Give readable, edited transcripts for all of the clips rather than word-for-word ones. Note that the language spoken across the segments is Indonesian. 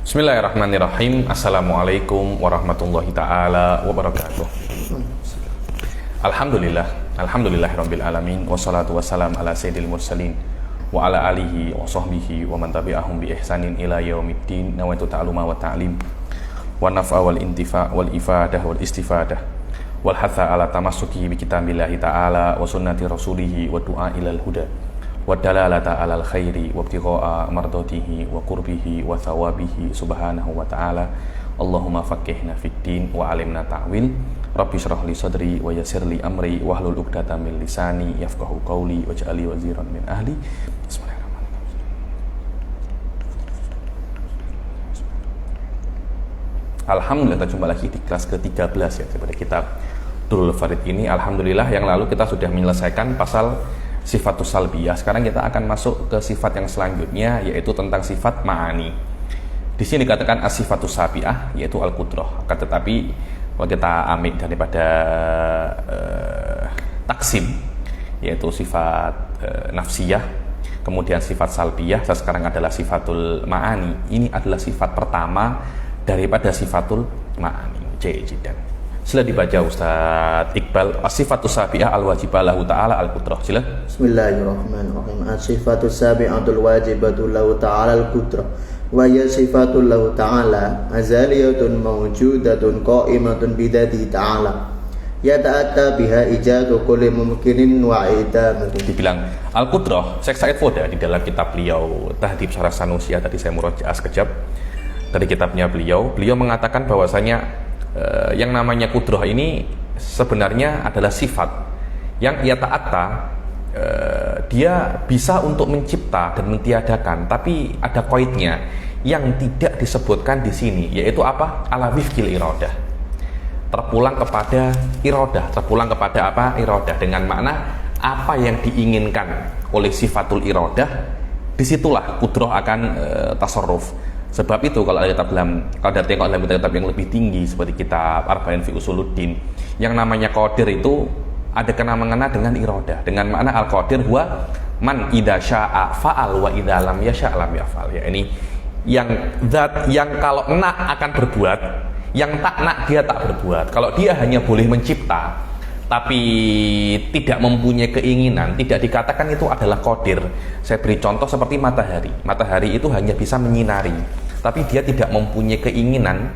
Bismillahirrahmanirrahim. Assalamualaikum warahmatullahi ta'ala wabarakatuh. Alhamdulillahirabbil alamin, wassalatu wassalam ala sayyidil mursalin wa ala alihi wa sahbihi wa man tabi'ahum bi ihsanin ila yaumiddin. Nawaitu ta'aluma wa ta'lim wa naf'a wal intifa' wal ifadah wal istifadah wal hatha ala tamassuki bi kitabillahi ta'ala wa sunnati rasulihi wa du'a ilal huda wa dalalata alal khairi wa ibtigha'a mardatihi wa qurbihi wa thawabihi subhanahu wa ta'ala. Allahumma faqihna fid din wa alimna ta'wil. Rabbi shrah li sadri wa yassir li amri wahlul 'uqdatam min lisani yafqahu qawli waj'alni waziran min ahli. Bismillahirrahmanirrahim. Alhamdulillah, kita jumpa lagi di kelas ke-13 ya daripada kitab Durrul Farid ini. Alhamdulillah, yang lalu kita sudah menyelesaikan pasal sifatus salbiyah. Sekarang kita akan masuk ke sifat yang selanjutnya, yaitu tentang sifat ma'ani. Di sini dikatakan as-sifatus sabi'ah, yaitu al-qudrah. Tetapi kalau kita ambil daripada taksim, yaitu sifat nafsiyah, kemudian sifat salbiyah, sekarang adalah sifatul ma'ani. Ini adalah sifat pertama daripada sifatul ma'ani. Jayidan. Sila dibaca Ustaz Iqbal. As-sifatus sabi'ah al-wajibah lahu ta'ala al-qudrah. Sila. Bismillahirrahmanirrahim. As-sifatus sabi'atul wajibatu lahu ta'ala al-qudrah. Wa ya sifatul lahu ta'ala azaliyatun mawjudatun qa'imatun bidati ta'ala. Yata'atta biha ijadu kulli mumkinin wa idamatin. Dibilang al-qudrah, Syekh Said Foda di dalam kitab beliau Tahdhib Syarah Sanusiyah, tadi saya murojaah sekejap dari kitabnya beliau mengatakan bahwasanya yang namanya kudrah ini sebenarnya adalah sifat yang ia ta'atta, dia bisa untuk mencipta dan mentiadakan, tapi ada qaidnya yang tidak disebutkan di sini, yaitu apa? Ala wifqil iradah, terpulang kepada iradah, terpulang kepada apa? Iradah, dengan makna apa yang diinginkan oleh sifatul iradah, disitulah kudrah akan tasarruf. Sebab itu kalau ada tengok dalam kitab yang lebih tinggi seperti kitab Arba'in fi Usuluddin, yang namanya qadir itu ada kena-mengena dengan iradah, dengan makna al-qadir huwa man idza syaa fa'al wa idza lam yasha' lam yaf'al. Ya, ini yang zat yang kalau nak akan berbuat, yang tak nak dia tak berbuat. Kalau dia hanya boleh mencipta tapi tidak mempunyai keinginan, tidak dikatakan itu adalah qadir. Saya beri contoh seperti matahari. Matahari itu hanya bisa menyinari, tapi dia tidak mempunyai keinginan,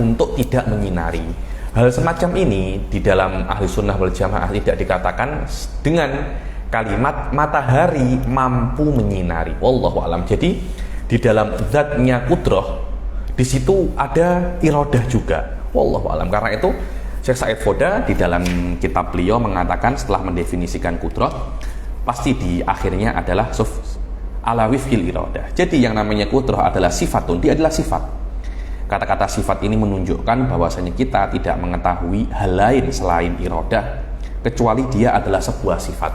untuk tidak menyinari. Hal semacam ini di dalam ahli sunnah wal jamaah tidak dikatakan dengan kalimat matahari mampu menyinari. Wallahu alam. Jadi di dalam zatnya kudrah, di situ ada iradah juga. Wallahu alam. Karena itu Syekh Said Foda di dalam kitab beliau mengatakan, setelah mendefinisikan kudrah, pasti di akhirnya adalah ala wifqil iradah. Jadi yang namanya kudrah adalah sifatun, dia adalah sifat. Kata-kata sifat ini menunjukkan bahwasanya kita tidak mengetahui hal lain selain iradah, kecuali dia adalah sebuah sifat.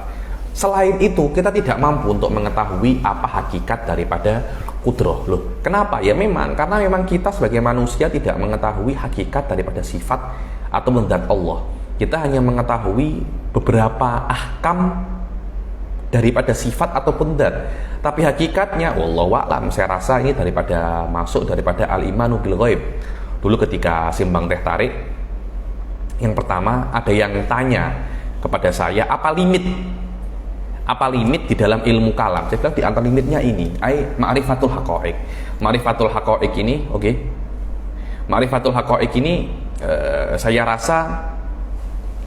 Selain itu kita tidak mampu untuk mengetahui apa hakikat daripada kudrah. Loh, kenapa? Ya karena memang kita sebagai manusia tidak mengetahui hakikat daripada sifat atau zat Allah. Kita hanya mengetahui beberapa ahkam daripada sifat ataupun zat. Tapi hakikatnya wallahu a'lam, saya rasa ini masuk daripada al-imanu bil ghaib. Dulu ketika simbang teh tarik, yang pertama ada yang tanya kepada saya, apa limit di dalam ilmu kalam? Saya bilang di antara limitnya ini, ma'rifatul haqa'iq. Ma'rifatul haqa'iq ini, Ma'rifatul haqa'iq ini saya rasa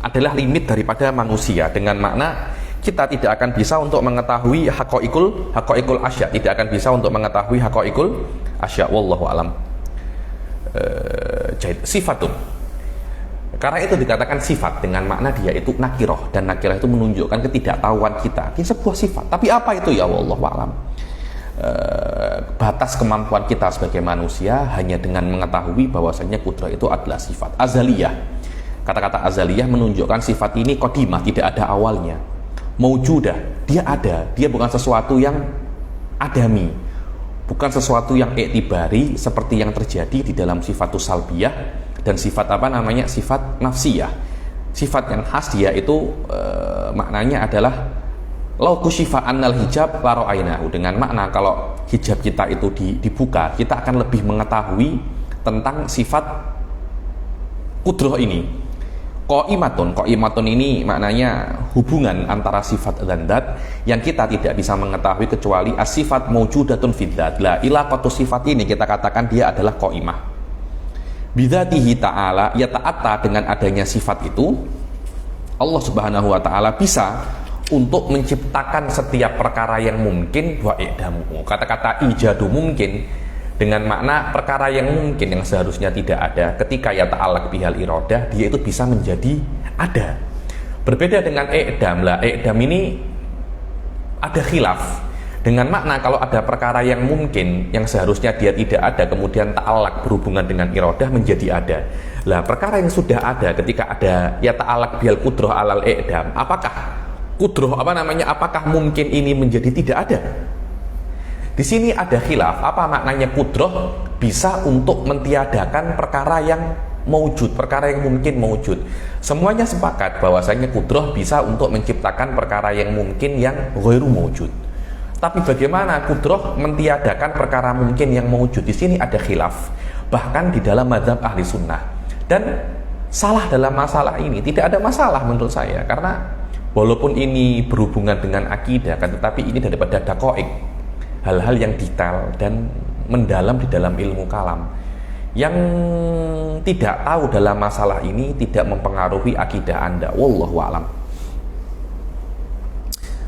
adalah limit daripada manusia, dengan makna kita tidak akan bisa untuk mengetahui haqa'iqul asya, tidak akan bisa untuk mengetahui haqa'iqul asya. Wallahu alam. Sifatun. Karena itu dikatakan sifat dengan makna dia itu nakirah, dan nakirah itu menunjukkan ketidaktahuan kita. Dia sebuah sifat. Tapi apa itu ya wallahu alam? Batas kemampuan kita sebagai manusia hanya dengan mengetahui bahwasanya kudrah itu adalah sifat azaliyah. Kata-kata azaliyah menunjukkan sifat ini qadimah, tidak ada awalnya. Maujudah, dia ada, dia bukan sesuatu yang adami, bukan sesuatu yang iktibari seperti yang terjadi di dalam sifatus salbiyah dan sifat sifat nafsiyah. Sifat yang khas dia itu maknanya adalah lau kusyifa annal hijab la ra'ainahu, dengan makna kalau hijab kita itu dibuka, kita akan lebih mengetahui tentang sifat kudrah ini. Qaimatun ini maknanya hubungan antara sifat dan zat yang kita tidak bisa mengetahui kecuali as-sifat maujudatun fid dzat. La ilaqatu sifat ini kita katakan dia adalah qaimah. Bidzatihi ta'ala, ya ta'atta, dengan adanya sifat itu Allah Subhanahu wa taala bisa untuk menciptakan setiap perkara yang mungkin wa i'damu. Kata-kata ijadu mungkin dengan makna perkara yang mungkin yang seharusnya tidak ada, ketika ya ta'alaq bihal iradah, dia itu bisa menjadi ada. Berbeda dengan i'dam. Lah i'dam ini ada khilaf. Dengan makna kalau ada perkara yang mungkin yang seharusnya dia tidak ada, kemudian ta'alaq berhubungan dengan iradah menjadi ada. Lah perkara yang sudah ada ketika ada ya ta'alaq bihal qudrah alal i'dam, apakah apakah mungkin ini menjadi tidak ada? Di sini ada khilaf, apa maknanya qudrah bisa untuk mentiadakan perkara yang maujud, perkara yang mungkin maujud. Semuanya sepakat bahwasanya qudrah bisa untuk menciptakan perkara yang mungkin yang ghairu maujud. Tapi bagaimana qudrah mentiadakan perkara mungkin yang maujud? Di sini ada khilaf, bahkan di dalam mazhab ahli sunnah. Dan salah dalam masalah ini tidak ada masalah menurut saya, karena walaupun ini berhubungan dengan akidah, kan, tetapi ini daripada daqaiq, hal-hal yang detail dan mendalam di dalam ilmu kalam. Yang tidak tahu dalam masalah ini tidak mempengaruhi akidah Anda. Wallahu a'lam.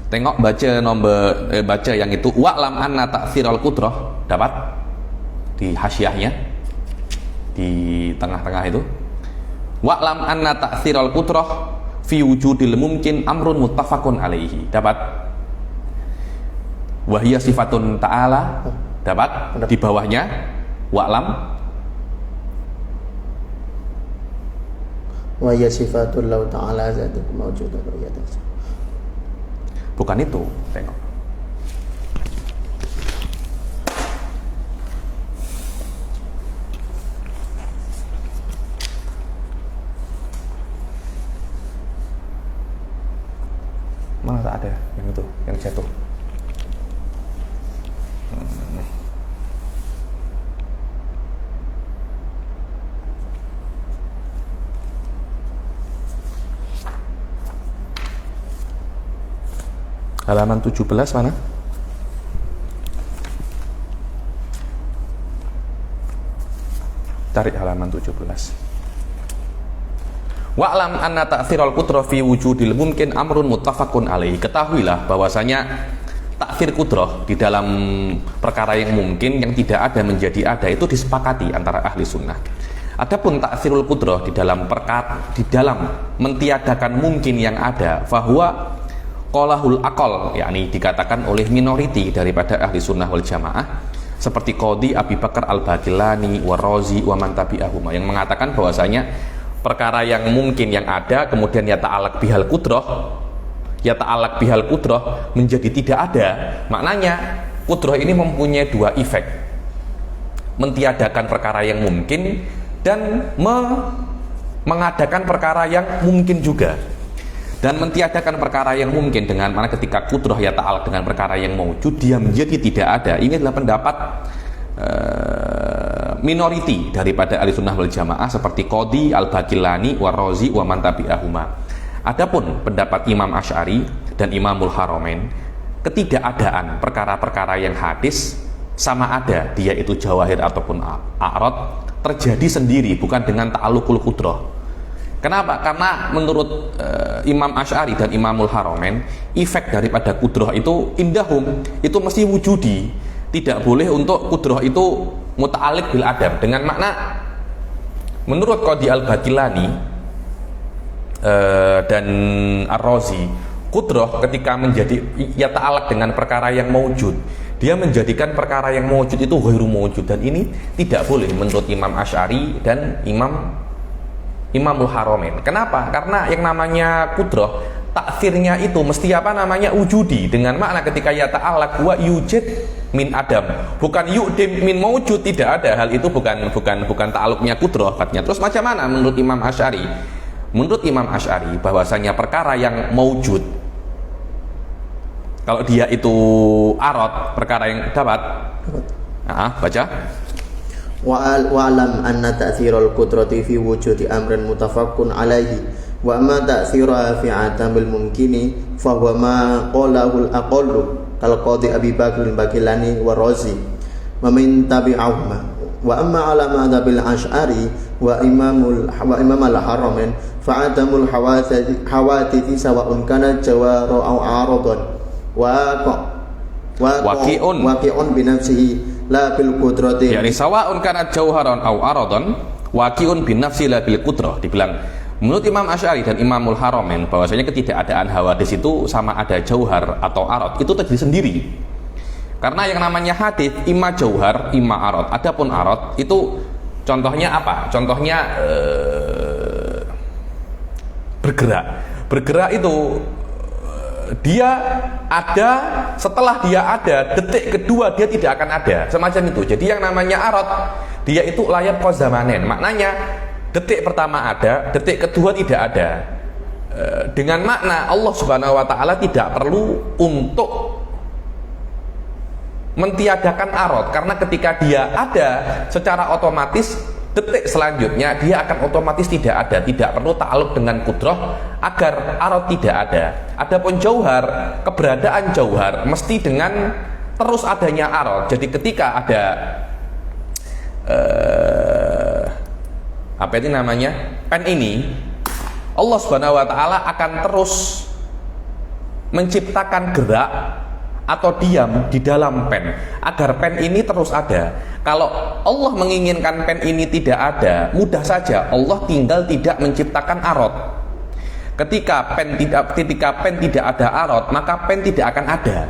Tengok baca yang itu, wa'lam anna ta'thirul qudrah, dapat di hasyiahnya di tengah-tengah itu. Wa'lam anna ta'thirul qudrah fi wujudil mumkin amrun muttafaqun alaihi, dapat. Wahia sifatun ta'ala, dapat di bawahnya wa'lam wahia sifatul lau ta'ala zatu mawjudah ru'yatan. Bukan itu, tengok. Mana tak ada yang itu, yang jatuh. Halaman 17 mana? Cari halaman 17. Wa'lam anna ta'thirul qudrah fi wujudil mumkin amrun muttafaqun alaihi. Ketahuilah bahwasanya ta'thir qudrah di dalam perkara yang mungkin yang tidak ada menjadi ada itu disepakati antara ahli sunnah. Adapun ta'thirul qudrah di dalam mentiadakan mungkin yang ada, fahuwa qalahul aqal, yakni dikatakan oleh minoriti daripada ahli sunnah wal jamaah, seperti Qadhi Abi Bakar Al-Baqillani wa Razi wa man tabi'ahuma, yang mengatakan bahwasanya perkara yang mungkin yang ada kemudian ya ta'alaq bihal qudrah menjadi tidak ada. Maknanya qudrah ini mempunyai dua efek, mentiadakan perkara yang mungkin dan mengadakan perkara yang mungkin juga. Dan mentiadakan perkara yang mungkin dengan mana ketika qudrah ya ta'alaq dengan perkara yang maujud, dia menjadi tidak ada. Ini adalah pendapat minoriti daripada ahli sunnah wal jamaah seperti Qadhi Al-Baqillani wa Razi wa man tabi'ahuma. Adapun pendapat Imam Asy'ari dan Imamul Haramain, ketidakadaan perkara-perkara yang hadis sama ada dia itu jawahir ataupun a'rad terjadi sendiri, bukan dengan ta'alluqul qudrah. Kenapa? Karena menurut Imam Asy'ari dan Imamul Haramain, efek daripada qudrah itu indahum, itu mesti wujudi. Tidak boleh untuk qudrah itu muta'alliq bil adam. Dengan makna menurut Qadhi Al-Baqillani dan Ar-Razi, qudrah ketika menjadi ya ta'alaq dengan perkara yang maujud, dia menjadikan perkara yang maujud itu ghairu maujud, dan ini tidak boleh menurut Imam Asy'ari dan Imamul Haramain. Kenapa? Karena yang namanya qudrah, taksirnya itu mesti wujudi, dengan makna ketika ya ta'alaq wa yujid min adam, bukan yu'dim min maujud. Tidak ada hal itu, bukan ta'alluqnya qudrah katanya. Terus macam mana menurut Imam Asy'ari? Menurut Imam Asy'ari bahwasanya perkara yang maujud Kalau dia itu arad, perkara yang dapat. Baca. Wa'alam anna ta'thirul qudrati fi wujudi amrin mutafaqqun alaihi wa ma ta'thiraha fi atamil mumkini fa huwa ma qalahu al-aqallu kal qadi Abi Bakr al-Bakilani wa Razi wa min tabi'ahuma wa amma ala madhabil Asy'ari wa imam al-Haramain fa atamul hawatithi sawa'un kana jawara aw aradan waqi'un bi nafsihi la bil qudrati, yakni sawa'un kana jauharan au aradan waqi'un bin nafsi la bil qudrah. Dibilang menurut Imam Asy'ari dan Imamul Haramain bahwasanya ketidakadaan hawadis itu sama ada jauhar atau arad itu terjadi sendiri. Karena yang namanya hadis imma jauhar imma arad. Adapun arad itu contohnya apa? Contohnya bergerak itu dia ada, setelah dia ada detik kedua dia tidak akan ada, semacam itu. Jadi yang namanya arad dia itu layar qazamanen, maknanya detik pertama ada, detik kedua tidak ada. Dengan makna Allah Subhanahu wa taala tidak perlu untuk mentiadakan arad, karena ketika dia ada secara otomatis detik selanjutnya dia akan otomatis tidak ada, tidak perlu ta'alluq dengan kudrah agar arad tidak ada. Adapun jauhar, keberadaan jauhar mesti dengan terus adanya arad. Jadi ketika ada apa itu namanya pen ini, Allah Subhanahu wa taala akan terus menciptakan gerak atau diam di dalam pen agar pen ini terus ada. Kalau Allah menginginkan pen ini tidak ada, mudah saja Allah tinggal tidak menciptakan arad. Ketika pen tidak ada arad, maka pen tidak akan ada.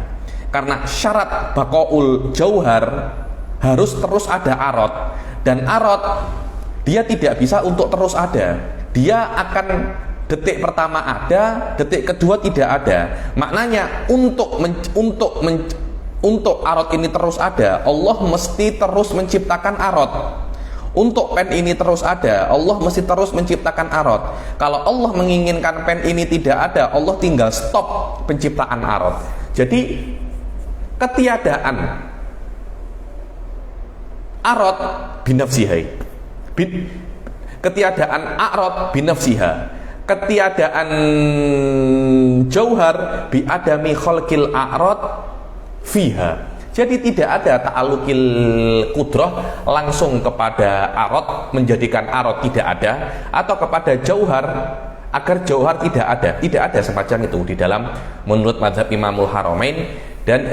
Karena syarat baqaul jauhar harus terus ada arad, dan arad dia tidak bisa untuk terus ada. Dia akan detik pertama ada, detik kedua tidak ada. Maknanya untuk arad ini terus ada, Allah mesti terus menciptakan arad. Untuk pen ini terus ada, Allah mesti terus menciptakan arad. Kalau Allah menginginkan pen ini tidak ada, Allah tinggal stop penciptaan arad. Jadi ketiadaan arad binafsiha, ketiadaan arad binafsiha, ketiadaan jauhar bi adami khalqil a'rad fiha. Jadi tidak ada ta'alluqil qudrah langsung kepada arad menjadikan arad tidak ada, atau kepada jauhar agar jauhar tidak ada. Tidak ada semacam itu di dalam menurut mazhab Imamul Haramain dan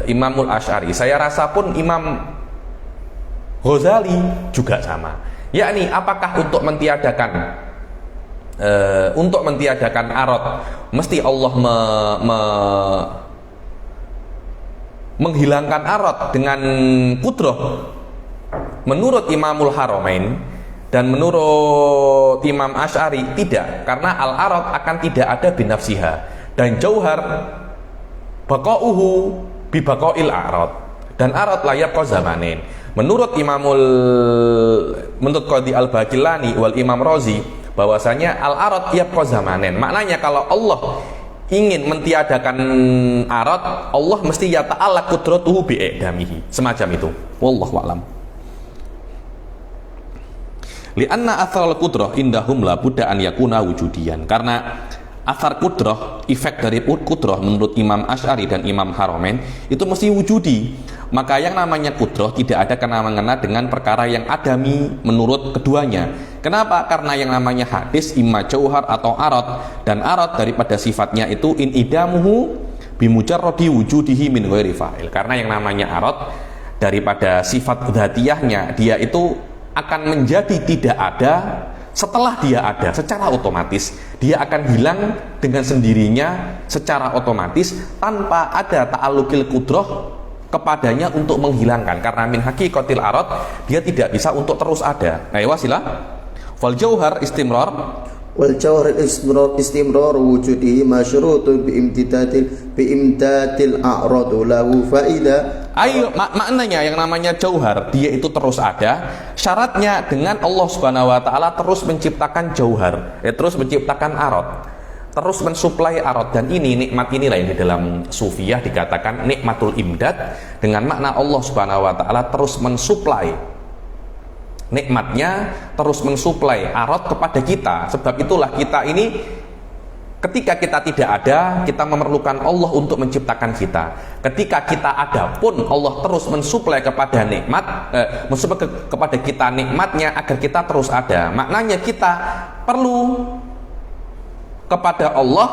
Imamul Asy'ari. Saya rasa pun Imam Ghazali juga sama. Yakni apakah untuk mentiadakan arad mesti Allah menghilangkan arad dengan kudrah? Menurut Imamul Haramain dan menurut Imam Asy'ari tidak, karena al-arad akan tidak ada binafsiha, dan jauhar baqa'uhu bi baqa'il a'rad, dan arad layak qazamanin. Menurut Qadi Al-Bakilani wal Imam Razi bahwasanya al-arad yabqa zamanen. Maknanya kalau Allah ingin mentiadakan arad, Allah mesti ya ta'ala qudratuhu bi'idamihi, semacam itu. Wallahu a'lam. Li'anna athal qudrah indahum la budda an yakuna wujudiyan. Karena athar qudrah, efek dari qudrah menurut Imam Asy'ari dan Imam Haramain itu mesti wujudi. Maka yang namanya qudrah tidak ada kena-mengena dengan perkara yang adami menurut keduanya. Kenapa? Karena yang namanya hadis imma jauhar atau arad, dan arad daripada sifatnya itu in idamuhu bimujarradi wujudihi min ghairi fa'il. Karena yang namanya arad daripada sifat dzatiyahnya, dia itu akan menjadi tidak ada setelah dia ada secara otomatis. Dia akan hilang dengan sendirinya secara otomatis tanpa ada ta'alluqil qudrah kepadanya untuk menghilangkan. Karena min haqiqatil arad, dia tidak bisa untuk terus ada. Nah, wasilah fal jauhar istimrar, wal jauhar istimrar wujudihi masyrutun bi imtidadil a'rad lahu faida. Ayo, maknanya yang namanya jauhar dia itu terus ada, syaratnya dengan Allah Subhanahu wa taala terus menciptakan jauhar, terus menciptakan arad. terus mensuplai arad, dan ini nikmat inilah yang di dalam sufiyah dikatakan nikmatul imdad, dengan makna Allah Subhanahu wa taala terus mensuplai nikmatnya, terus mensuplai arad kepada kita. Sebab itulah kita ini ketika kita tidak ada, kita memerlukan Allah untuk menciptakan kita. Ketika kita ada pun Allah terus mensuplai kepada nikmat, mensuplai kepada kita nikmatnya agar kita terus ada. Maknanya kita perlu kepada Allah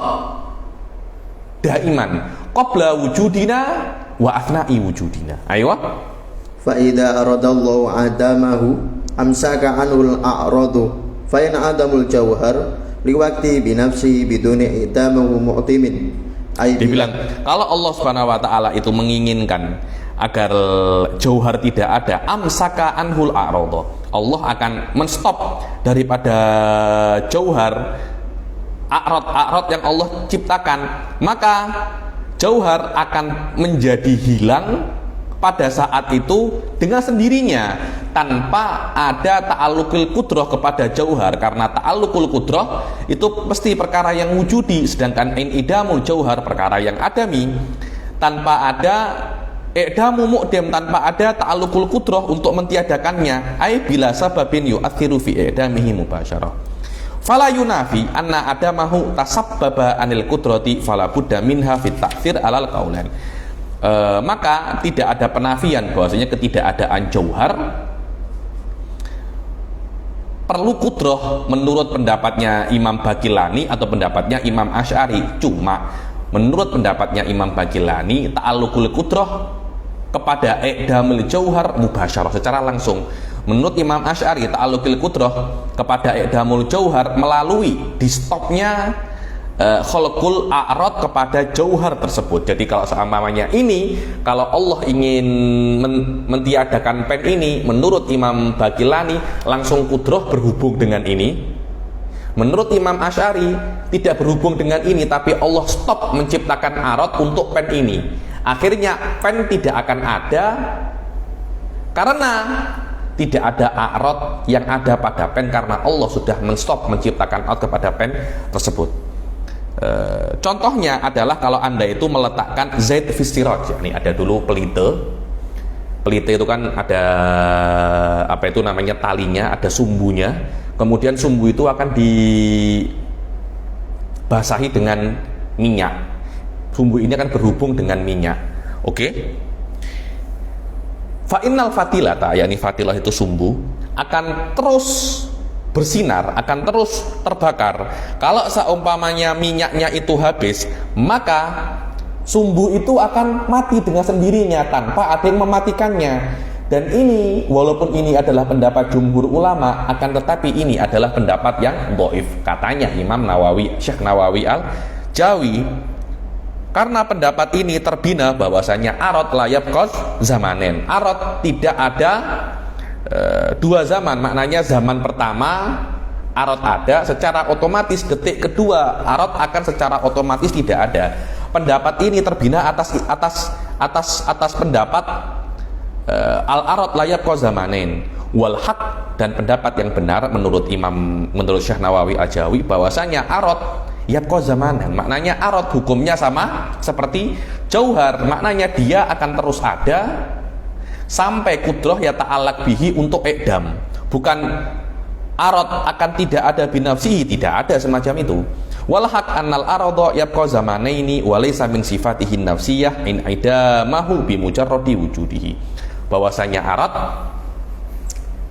daiman qabla wujudina wa asna'i wujudina. Ayo. Fa idza aradallahu adamahu amsaka anul a'radu fa in adamul jauhar liwakti binafsi biduni idamahu mu'timin. Dibilang kalau Allah Subhanahu wa taala itu menginginkan agar jauhar tidak ada, amsaka anhul a'radu, Allah akan menstop daripada jauhar, a'rad yang Allah ciptakan, maka jauhar akan menjadi hilang pada saat itu dengan sendirinya tanpa ada ta'alluqul qudrah kepada jauhar, karena ta'alluqul qudrah itu pasti perkara yang wujudi, sedangkan idamul jauhar perkara yang adami. Tanpa ada i'damu mu'dim, tanpa ada ta'alluqul qudrah untuk mentiadakannya, ai bila sababin yu'athiru fi i'damihi mubasyarah. Fala yunafi anna adamahu tasabbaba anil qudrati fala budda minha fit ta'thir alal qaulain. Maka tidak ada penafian bahwasanya ketidakadaan jauhar perlu kudrah menurut pendapatnya Imam Baqillani atau pendapatnya Imam Asy'ari. Cuma menurut pendapatnya Imam Baqillani ta'alluqul kudrah kepada i'damul jauhar mubasyarah, secara langsung. Menurut Imam Asy'ari ta'alluqul qudrah kepada i'damul jauhar melalui di stopnya khalqul a'rad kepada jauhar tersebut. Jadi kalau seumpamanya ini, kalau Allah ingin mentiadakan pen ini, menurut Imam Baqillani langsung qudrah berhubung dengan ini. Menurut Imam Asy'ari tidak berhubung dengan ini, tapi Allah stop menciptakan a'rad untuk pen ini. Akhirnya pen tidak akan ada karena tidak ada a'rad yang ada pada pen, karena Allah sudah menstop menciptakan a'rad kepada pen tersebut. Contohnya adalah kalau Anda itu meletakkan zait fi siraj, ini ada dulu pelite itu kan ada apa itu namanya, talinya, ada sumbunya, kemudian sumbu itu akan dibasahi dengan minyak. Sumbu ini akan berhubung dengan minyak. Oke? Fa'innal fatilata, yakni fatilah itu sumbu, akan terus bersinar, akan terus terbakar. Kalau seumpamanya minyaknya itu habis, maka sumbu itu akan mati dengan sendirinya tanpa ada yang mematikannya. Dan ini, walaupun ini adalah pendapat jumhur ulama, akan tetapi ini adalah pendapat yang dhaif, katanya Imam Nawawi, Syekh Nawawi Al-Jawi. Karena pendapat ini terbina bahwasanya arad la yabqas zamanen. Arad tidak ada dua zaman. Maknanya zaman pertama arad ada secara otomatis, detik kedua arad akan secara otomatis tidak ada. Pendapat ini terbina atas pendapat al-arad la yabqas zamanen wal haq, dan pendapat yang benar menurut Syekh Nawawi Al-Jawi bahwasanya arad yabqa zamanan, maknanya arad hukumnya sama seperti jauhar, maknanya dia akan terus ada sampai qudrah ya ta'allaq bihi untuk i'dam. Bukan arad akan tidak ada binafsihi, tidak ada semacam itu. Wal haq annal arada yabqa zamanaini wa laysa min sifatihi nafsiyah in idamahu bi mujarradi wujudihi. Bahwasanya arad,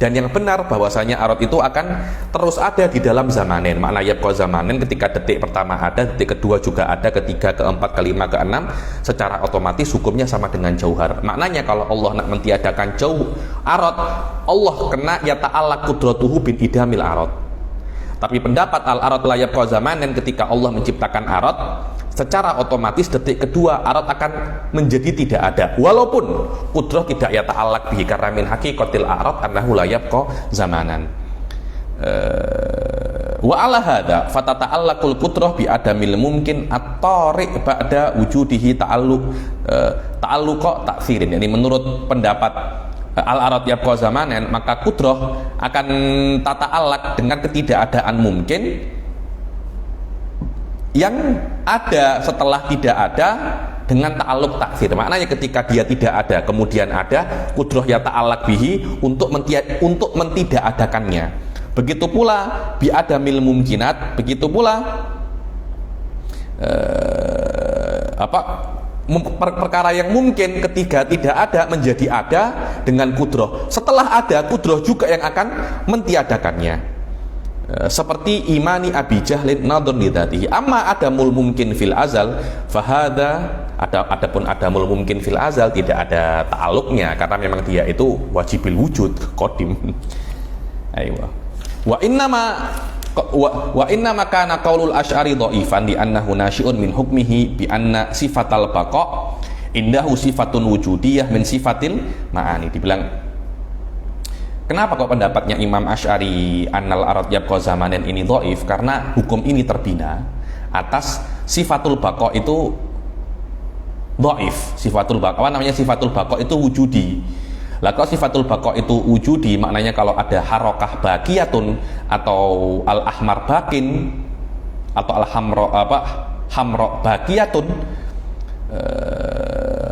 dan yang benar bahwasanya arad itu akan terus ada di dalam zamanen. Makna yabqa zamanen ketika detik pertama ada, detik kedua juga ada, ketiga, keempat, kelima, keenam, secara otomatis hukumnya sama dengan jauhar. Maknanya kalau Allah nak mentiadakan arad, Allah kena ya ta'allaq qudratuhu bin idamil arad. Tapi pendapat al-arad la yabqa zamanen, ketika Allah menciptakan arad, secara otomatis detik kedua arad akan menjadi tidak ada, walaupun qudrah tidak ya ta'allaq bihi, karena min haqiqatil arad annahu la yabqa zamanan. Wa ala hadza fatata'allaqul qudrah bi adamil mumkin at-tariq ba'da wujudihi ta'alluqa ta'tsirin. Yani menurut pendapat al-arad yabqa zamanan, maka qudrah akan tata'allaq dengan ketidakadaan mumkin yang ada setelah tidak ada dengan ta'alluq taksir. Maknanya ketika dia tidak ada kemudian ada, kudroh ya ta'allaq bihi untuk mentidak adakannya. Begitu pula bi adamil mumkinat, begitu pula perkara yang mungkin ketika tidak ada menjadi ada dengan kudroh. Setelah ada, kudroh juga yang akan mentiadakannya. Seperti imani Abi Jahlin nadhun lidatihi. Amma adamul mungkin fil azal fahada, adapun adamul mungkin fil azal tidak ada ta'aluknya karena memang dia itu wajibil wujud qadim. Ayo. Wa innama kana qaulul asy'ari dhaifan di annahu nasyi'un min hukmihi bi anna sifatal baqa indahu sifatun wujudiyah min sifatil ma'ani. Dibilang kenapa kok pendapatnya Imam Asy'ari annal arad yabqa zamanan ini dhaif? Karena hukum ini terbina atas sifatul baqa itu dhaif. Sifatul baqa namanya sifatul baqa itu wujudi. Lah kalau sifatul baqa itu wujudi, maknanya kalau ada harokah baqiyatun atau al-ahmar bakin atau hamro baqiyatun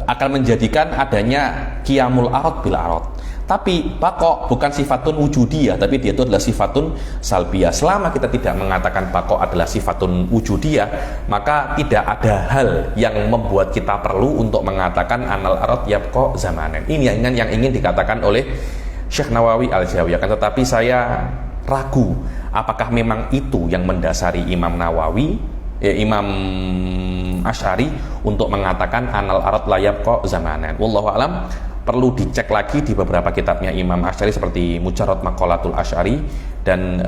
akan menjadikan adanya qiyamul arad bil arad. Tapi baqa bukan sifatun wujudiyah, tapi dia itu adalah sifatun salbiyah. Selama kita tidak mengatakan baqa adalah sifatun wujudiyah, maka tidak ada hal yang membuat kita perlu untuk mengatakan anal arad yabqa zamanan. Ini yang ingin dikatakan oleh Syekh Nawawi Al-Jawiyah. Kan tetapi saya ragu apakah memang itu yang mendasari Imam Imam Asy'ari untuk mengatakan anal arad la yabqa zamanan. Wallahu alam. Perlu dicek lagi di beberapa kitabnya Imam Asy'ari seperti Mujarrad Maqalatul Asy'ari dan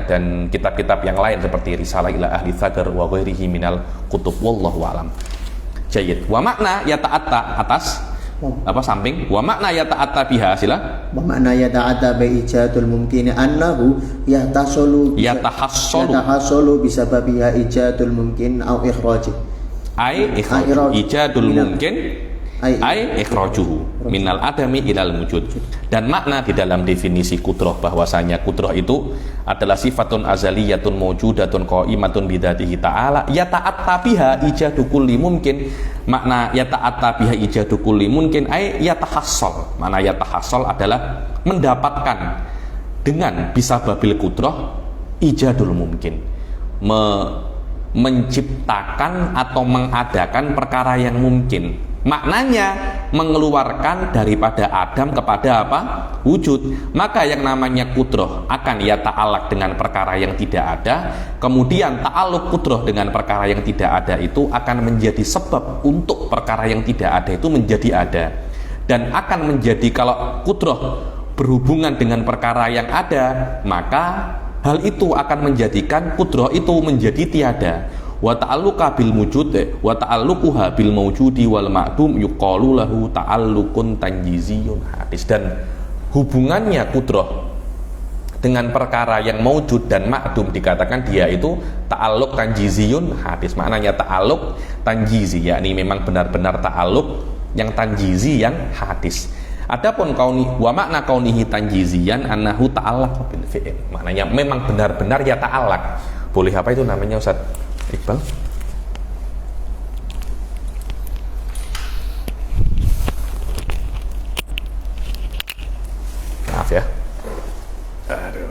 dan kitab-kitab yang lain seperti Risalah ila Ahli Tsagar wa ghairihi minal kutub. Wallahu alam. Jayyid. Wa makna yata'atta atas samping wa makna yata'atta biha sila wa makna yata'atta bi ijadul mumkin annahu yatahassalu bisababiha ijadul mumkin au ikhrajih ijadul mungkin ikhrajuhu minal adami ilal wujud. Dan makna di dalam definisi kudroh bahwasanya kudroh itu adalah sifatun azaliyatun mawjudatun qaimatun bidzatihi ta'ala yata'atta biha ijadu kulli mungkin. Makna yata'atta biha ijadu kulli mungkin yatahassal. Makna yatahassal adalah mendapatkan dengan bisababil kudroh ijadul mungkin, menciptakan atau mengadakan perkara yang mungkin. Maknanya mengeluarkan daripada Adam kepada apa? Wujud. Maka yang namanya kudroh akan ya ta'alaq dengan perkara yang tidak ada. Kemudian ta'aluk kudroh dengan perkara yang tidak ada itu akan menjadi sebab untuk perkara yang tidak ada itu menjadi ada. Dan akan menjadi, kalau kudroh berhubungan dengan perkara yang ada, maka hal itu akan menjadikan kudroh itu menjadi tiada. Wa ta'alluqa bil wujud wa ta'alluquha bil mawjudi wal ma'dum yuqalu lahu ta'alluqun tanjiziyun hadis. Dan hubungannya kudroh dengan perkara yang mawjud dan ma'dum dikatakan dia itu ta'alluq tanjiziyun hadis. Maknanya ta'alluq tanjizi, yakni memang benar-benar ta'alluq yang tanjizi yang hadis. Adapun wa makna kaunihi tanjizian annahu ta'allaq bil fi'il. Maknanya memang benar-benar ya ta'allaq. Boleh apa itu namanya Ustaz Iqbal? Maaf ya. Aduh.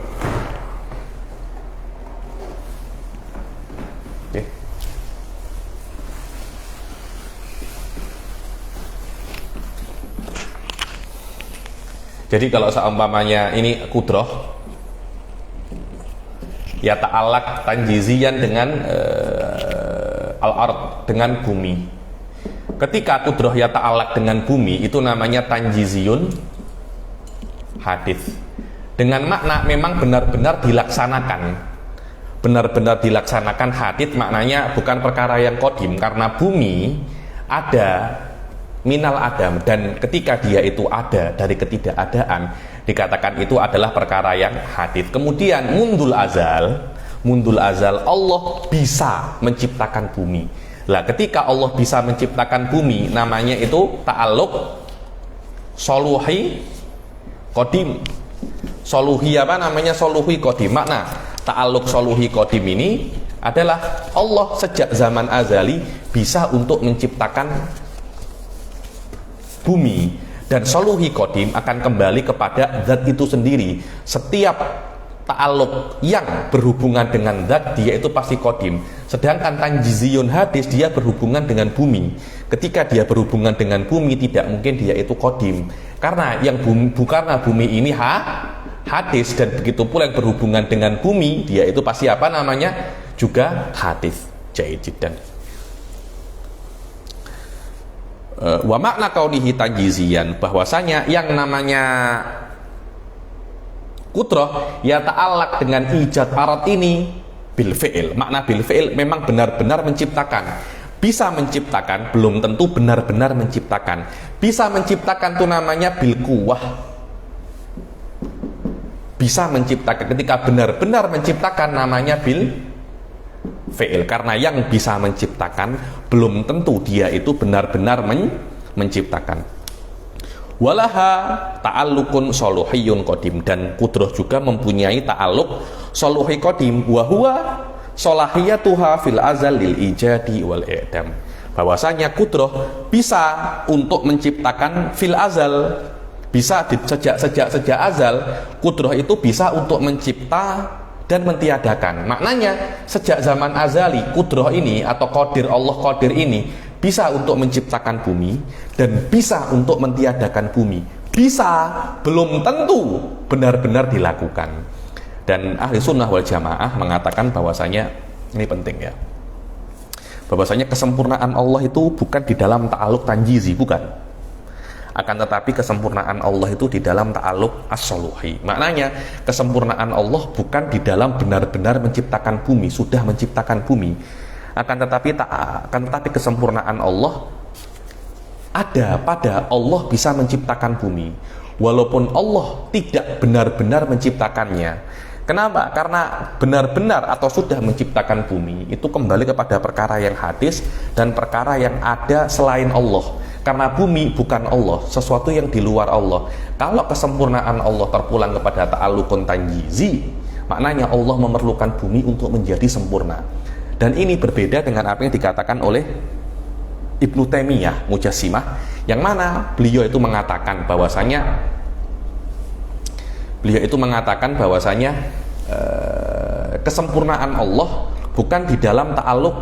Oke. Jadi kalau seumpamanya ini kudroh ya ta'alaq tanjizian dengan al-ard, dengan bumi. Ketika kudroh ya ta'alaq dengan bumi itu namanya tanjiziyun hadis. Dengan makna memang benar-benar dilaksanakan. Benar-benar dilaksanakan hadis, maknanya bukan perkara yang qadim, karena bumi ada minal adam, dan ketika dia itu ada dari ketidakadaan dikatakan itu adalah perkara yang hadis. Kemudian mundul azal Allah bisa menciptakan bumi. Lah ketika Allah bisa menciptakan bumi, namanya itu ta'alluq soluhi qadim. Soluhi apa namanya? Soluhi qadim. Makna ta'alluq soluhi qadim ini adalah Allah sejak zaman azali bisa untuk menciptakan bumi, dan soluhi qadim akan kembali kepada zat itu sendiri. Setiap ta'alluq yang berhubungan dengan zat, dia itu pasti qadim. Sedangkan tanjiziyun hadis, dia berhubungan dengan bumi. Ketika dia berhubungan dengan bumi, tidak mungkin dia itu qadim, karena yang karena bumi ini hadis, dan begitu pula yang berhubungan dengan bumi, dia itu pasti apa namanya? Juga hadis. Jaid jiddan. Wa makna kaunihi tanjizian, bahwasanya yang namanya kudrah ya ta'allaq dengan ijad arat ini bil fi'il. Makna bil fi'il memang benar-benar menciptakan. Bisa menciptakan, belum tentu benar-benar menciptakan. Bisa menciptakan itu namanya bil quwwah. Bisa menciptakan, ketika benar-benar menciptakan namanya bil fi'il. Karena yang bisa menciptakan belum tentu dia itu benar-benar menciptakan. Walaha ta'alluqun soluhiyun qadim, dan kudrah juga mempunyai ta'alluq soluhi qadim, wa huwa solahiyatuha fil azal lil ijadi wal i'dam. Bahwasanya kudrah bisa untuk menciptakan fil azal, bisa sejak azal. Kudrah itu bisa untuk mencipta dan mentiadakan. Maknanya sejak zaman azali kudrah ini atau qadir Allah qadir ini bisa untuk menciptakan bumi dan bisa untuk mentiadakan bumi. Bisa, belum tentu benar-benar dilakukan. Dan ahli sunnah wal jamaah mengatakan bahwasanya ini penting ya, bahwasanya kesempurnaan Allah itu bukan di dalam ta'alluq tanjizi, bukan, akan tetapi kesempurnaan Allah itu di dalam ta'alluq as-soluhi. Maknanya kesempurnaan Allah bukan di dalam benar-benar menciptakan bumi, sudah menciptakan bumi, akan tetapi kesempurnaan Allah ada pada Allah bisa menciptakan bumi, walaupun Allah tidak benar-benar menciptakannya. Kenapa? Karena benar-benar atau sudah menciptakan bumi itu kembali kepada perkara yang hadis dan perkara yang ada selain Allah. Karena bumi bukan Allah, sesuatu yang di luar Allah. Kalau kesempurnaan Allah terpulang kepada ta'alluqun tanjizi, maknanya Allah memerlukan bumi untuk menjadi sempurna. Dan ini berbeda dengan apa yang dikatakan oleh Ibnu Taimiyah Mujassimah, yang mana beliau itu mengatakan bahwasanya kesempurnaan Allah bukan di dalam ta'alluq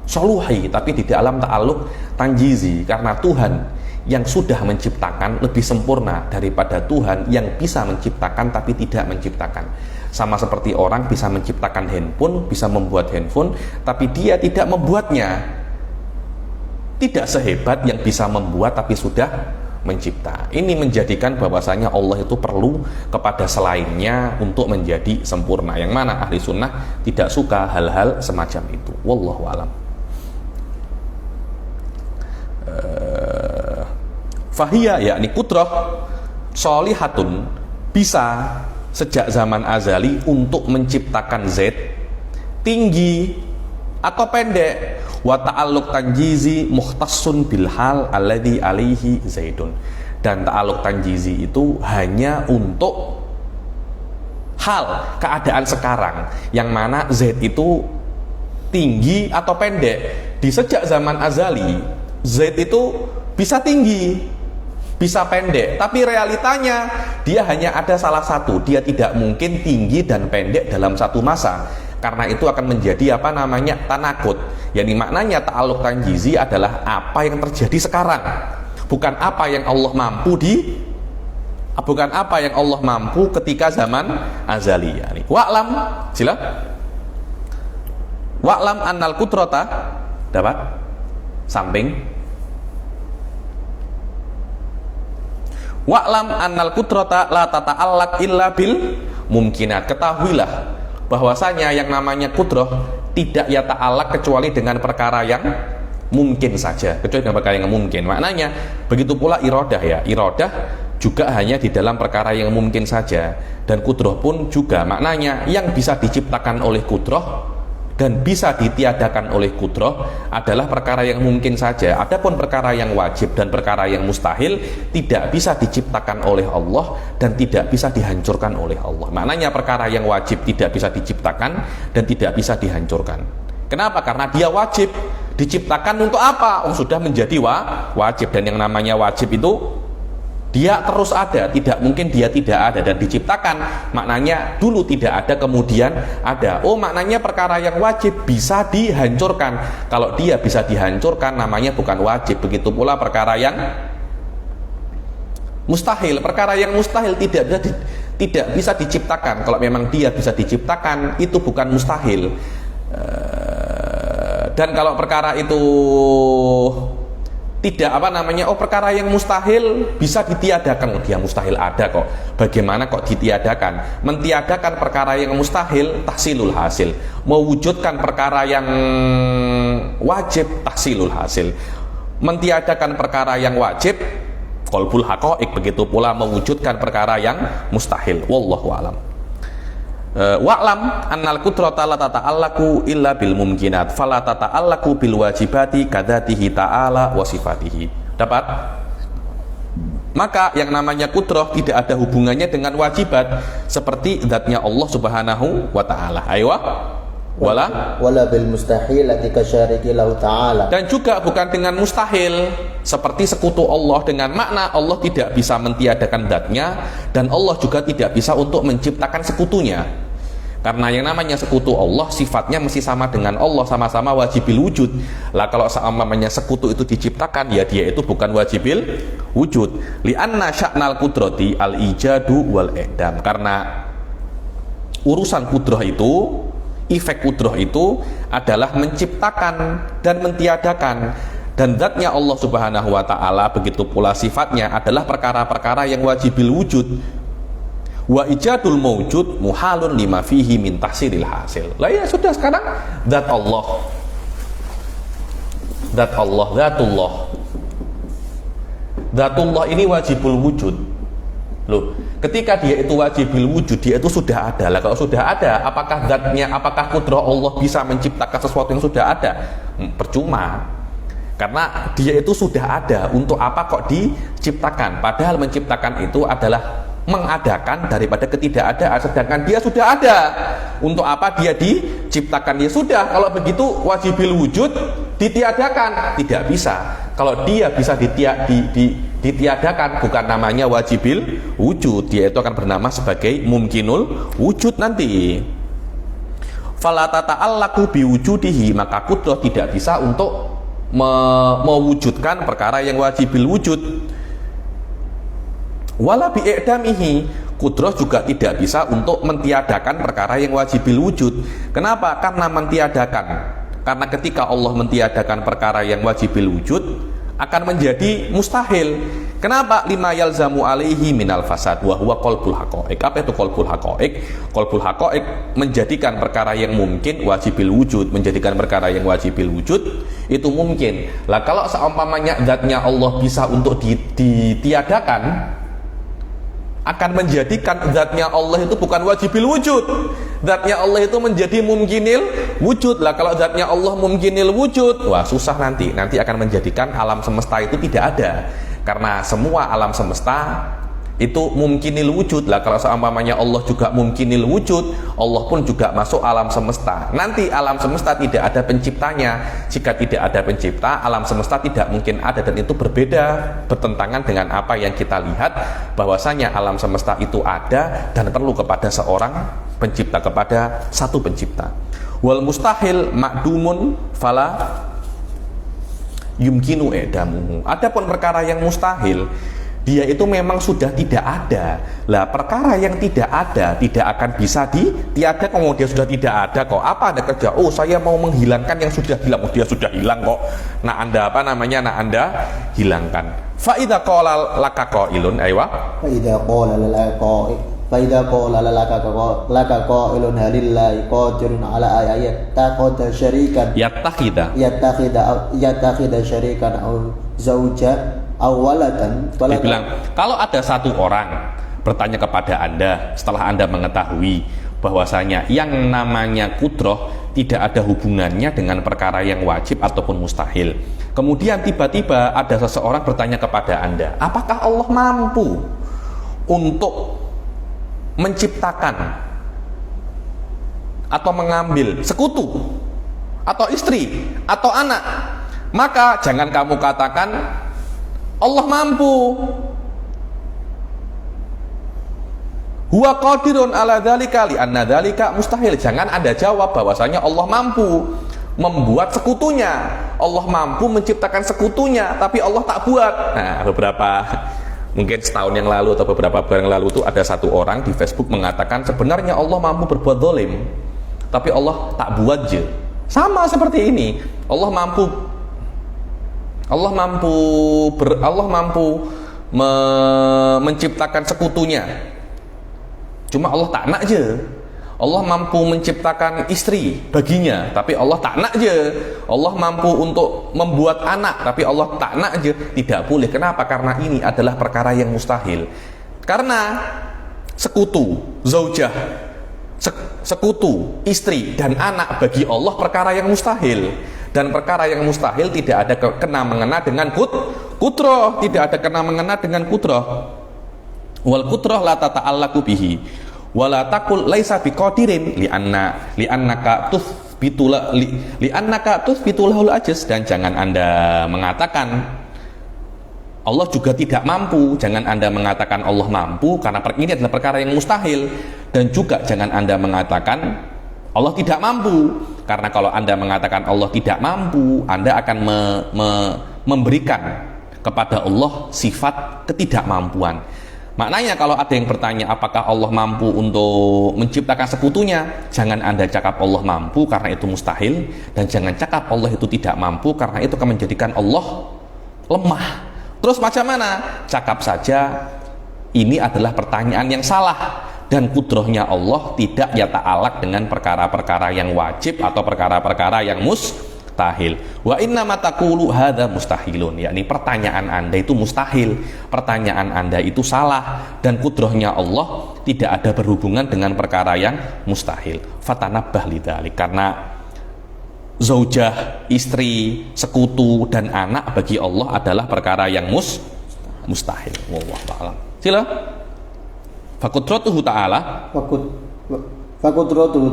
soluhi, tapi di dalam ta'alluq tanjizi. Karena Tuhan yang sudah menciptakan lebih sempurna daripada Tuhan yang bisa menciptakan tapi tidak menciptakan. Sama seperti orang bisa menciptakan handphone, bisa membuat handphone, tapi dia tidak membuatnya. Tidak sehebat yang bisa membuat tapi sudah mencipta. Ini menjadikan bahwasanya Allah itu perlu kepada selainnya untuk menjadi sempurna, yang mana ahli sunnah tidak suka hal-hal semacam itu. Wallahu alam. Fahiyya yakni kudrah sholihatun, bisa sejak zaman azali untuk menciptakan zat tinggi atau pendek. Wa ta'alluq tanjizi mukhtassun bil hal alladhi alaihi zaidun, dan ta'alluq tanjizi itu hanya untuk hal keadaan sekarang, yang mana Z itu tinggi atau pendek. Di sejak zaman azali Z itu bisa tinggi, bisa pendek, tapi realitanya dia hanya ada salah satu. Dia tidak mungkin tinggi dan pendek dalam satu masa. Karena itu akan menjadi tanakut. Yani maknanya ta'alluq tanjizi adalah apa yang terjadi sekarang, bukan apa yang Allah mampu ketika zaman azali. Yani wa'lam, sila wa'lam annal qudrata, dapat samping wa'lam annal qudrata la tata'allaq illa bil mumkinat. Ketahuilah bahwasanya yang namanya kudrah tidak ya ta'alaq kecuali dengan perkara yang mungkin saja, kecuali dengan perkara yang mungkin. Maknanya begitu pula iradah ya, iradah juga hanya di dalam perkara yang mungkin saja. Dan kudrah pun juga maknanya yang bisa diciptakan oleh kudrah dan bisa ditiadakan oleh kudrah adalah perkara yang mungkin saja. Adapun perkara yang wajib dan perkara yang mustahil tidak bisa diciptakan oleh Allah dan tidak bisa dihancurkan oleh Allah. Maknanya perkara yang wajib tidak bisa diciptakan dan tidak bisa dihancurkan. Kenapa? Karena dia wajib. Diciptakan untuk apa? Sudah menjadi wajib, dan yang namanya wajib itu dia terus ada, tidak mungkin dia tidak ada. Dan diciptakan maknanya dulu tidak ada kemudian ada. Maknanya perkara yang wajib bisa dihancurkan. Kalau dia bisa dihancurkan namanya bukan wajib. Begitu pula perkara yang mustahil. Perkara yang mustahil tidak bisa diciptakan. Kalau memang dia bisa diciptakan itu bukan mustahil. Dan kalau perkara itu tidak perkara yang mustahil bisa ditiadakan. Dia mustahil ada kok, bagaimana kok ditiadakan? Mentiadakan perkara yang mustahil tahsilul hasil, mewujudkan perkara yang wajib tahsilul hasil. Mentiadakan perkara yang wajib qalbul haqaiq, begitu pula mewujudkan perkara yang mustahil. Wallahu alam. Wa'lam annal qudrata la tata'allaqu illa bil mumkinat fala tata'allaqu bil wajibati kadzatihi ta'ala wa sifatihi. Dapat? Maka yang namanya kudrah tidak ada hubungannya dengan wajibat seperti zatnya Allah Subhanahu wa taala. Ayo. Wala bil mustahilati kasyariki lahu ta'ala. Dan juga bukan dengan mustahil seperti sekutu Allah, dengan makna Allah tidak bisa mentiadakan zatnya dan Allah juga tidak bisa untuk menciptakan sekutunya. Karena yang namanya sekutu Allah sifatnya mesti sama dengan Allah, sama-sama wajibil wujud. Lah kalau namanya sekutu itu diciptakan, ya dia itu bukan wajibil wujud. Li'anna sya'nal qudrati al-ijadu wal i'dam. Karena urusan kudrah itu, efek kudrah itu adalah menciptakan dan mentiadakan. Dan zatnya Allah Subhanahu wa ta'ala, begitu pula sifatnya adalah perkara-perkara yang wajibil wujud. Wa ijadul mawjud muhalun lima fihi min tahsilil hasil. Lah ya sudah, sekarang zatullah ini wajibul wujud. Loh, ketika dia itu wajibul wujud, dia itu sudah ada. Lah kalau sudah ada, apakah zatnya, apakah kudrah Allah bisa menciptakan sesuatu yang sudah ada? Percuma. Karena dia itu sudah ada. Untuk apa kok diciptakan? Padahal menciptakan itu adalah mengadakan daripada ketidakadaan, sedangkan dia sudah ada. Untuk apa dia diciptakan? Ya sudah, kalau begitu wajibil wujud ditiadakan. Tidak bisa. Kalau dia bisa ditiadakan, bukan namanya wajibil wujud, dia itu akan bernama sebagai mumkinul wujud nanti. Fala tata'allaqu biwujudihi, maka kudrah tidak bisa untuk mewujudkan perkara yang wajibil wujud. Wala bi'idamihi, kudrah juga tidak bisa untuk mentiadakan perkara yang wajibil wujud. Kenapa? Karena mentiadakan. Karena ketika Allah mentiadakan perkara yang wajibil wujud akan menjadi mustahil. Kenapa? Lima yalzamu alaihi minal fasad wa huwa qalbul haqaiq. Apa itu qalbul haqaiq? Qalbul haqaiq menjadikan perkara yang mungkin wajibil wujud, menjadikan perkara yang wajibil wujud itu mungkin. Lah kalau seumpamanya zatnya Allah bisa untuk ditiadakan, akan menjadikan zatnya Allah itu bukan wajibil wujud. Zatnya Allah itu menjadi mumkinil wujud. Lah kalau zatnya Allah mumkinil wujud, wah susah nanti akan menjadikan alam semesta itu tidak ada. Karena semua alam semesta itu mumkinil wujud. Lah kalau seumpamanya Allah juga mumkinil wujud, Allah pun juga masuk alam semesta. Nanti alam semesta tidak ada penciptanya. Jika tidak ada pencipta, alam semesta tidak mungkin ada, dan itu berbeda, bertentangan dengan apa yang kita lihat, bahwasanya alam semesta itu ada dan perlu kepada seorang pencipta, kepada satu pencipta. Wal mustahil makdumun fala yumkinu edamuhu. Adapun perkara yang mustahil, dia itu memang sudah tidak ada. Lah perkara yang tidak ada tidak akan bisa ditiadakan. Kalau dia sudah tidak ada kok, apa Anda kerja? Oh, saya mau menghilangkan yang sudah hilang. Oh, dia sudah hilang kok. Nah, Anda Anda hilangkan. Fa idza qala laka qailun, aywa. Fa idza qala laka qailun halillahi qadirun ala ayat taqada syarikan yattakhida syarikan au zauja awalatan. Dibilang, kalau ada satu orang bertanya kepada Anda setelah Anda mengetahui bahwasanya yang namanya kudroh tidak ada hubungannya dengan perkara yang wajib ataupun mustahil. Kemudian tiba-tiba ada seseorang bertanya kepada Anda, apakah Allah mampu untuk menciptakan atau mengambil sekutu atau istri atau anak? Maka jangan kamu katakan Allah mampu, huwa qadirun ala dzalika li anna dzalika mustahil. Jangan Anda jawab bahwasanya Allah mampu membuat sekutunya, Allah mampu menciptakan sekutunya, tapi Allah tak buat. Nah, mungkin setahun yang lalu atau beberapa bulan yang lalu itu ada satu orang di Facebook mengatakan sebenarnya Allah mampu berbuat zalim, tapi Allah tak buat je. Sama seperti ini, Allah mampu menciptakan sekutunya, cuma Allah tak nak je. Allah mampu menciptakan istri baginya, tapi Allah tak nak je. Allah mampu untuk membuat anak, tapi Allah tak nak je. Tidak boleh. Kenapa? Karena ini adalah perkara yang mustahil. Karena sekutu, zaujah, sekutu, istri dan anak bagi Allah perkara yang mustahil. Dan perkara yang mustahil tidak ada kena mengena dengan kudrah, tidak ada kena mengena dengan kudrah. Wal kudrah la tata'allaqu bihi wala taqul laisa biqadirin li'annaka tuthbitulahul ajz. Dan jangan Anda mengatakan Allah juga tidak mampu. Jangan Anda mengatakan Allah mampu, karena ini adalah perkara yang mustahil. Dan juga jangan Anda mengatakan Allah tidak mampu, karena kalau Anda mengatakan Allah tidak mampu, Anda akan memberikan kepada Allah sifat ketidakmampuan. Maknanya kalau ada yang bertanya apakah Allah mampu untuk menciptakan sekutunya, jangan Anda cakap Allah mampu karena itu mustahil, dan jangan cakap Allah itu tidak mampu karena itu akan menjadikan Allah lemah. Terus macam mana? Cakap saja ini adalah pertanyaan yang salah, dan kudrohnya Allah tidak yata'alaq dengan perkara-perkara yang wajib atau perkara-perkara yang mustahil. Wa inna mataqulu hadza mustahilun, yakni pertanyaan Anda itu mustahil, pertanyaan Anda itu salah, dan kudrohnya Allah tidak ada berhubungan dengan perkara yang mustahil. Fatanabbah lidzalik, karena zaujah, istri, sekutu dan anak bagi Allah adalah perkara yang mustahil. Wallahu a'lam. Sila. Faqudratuhu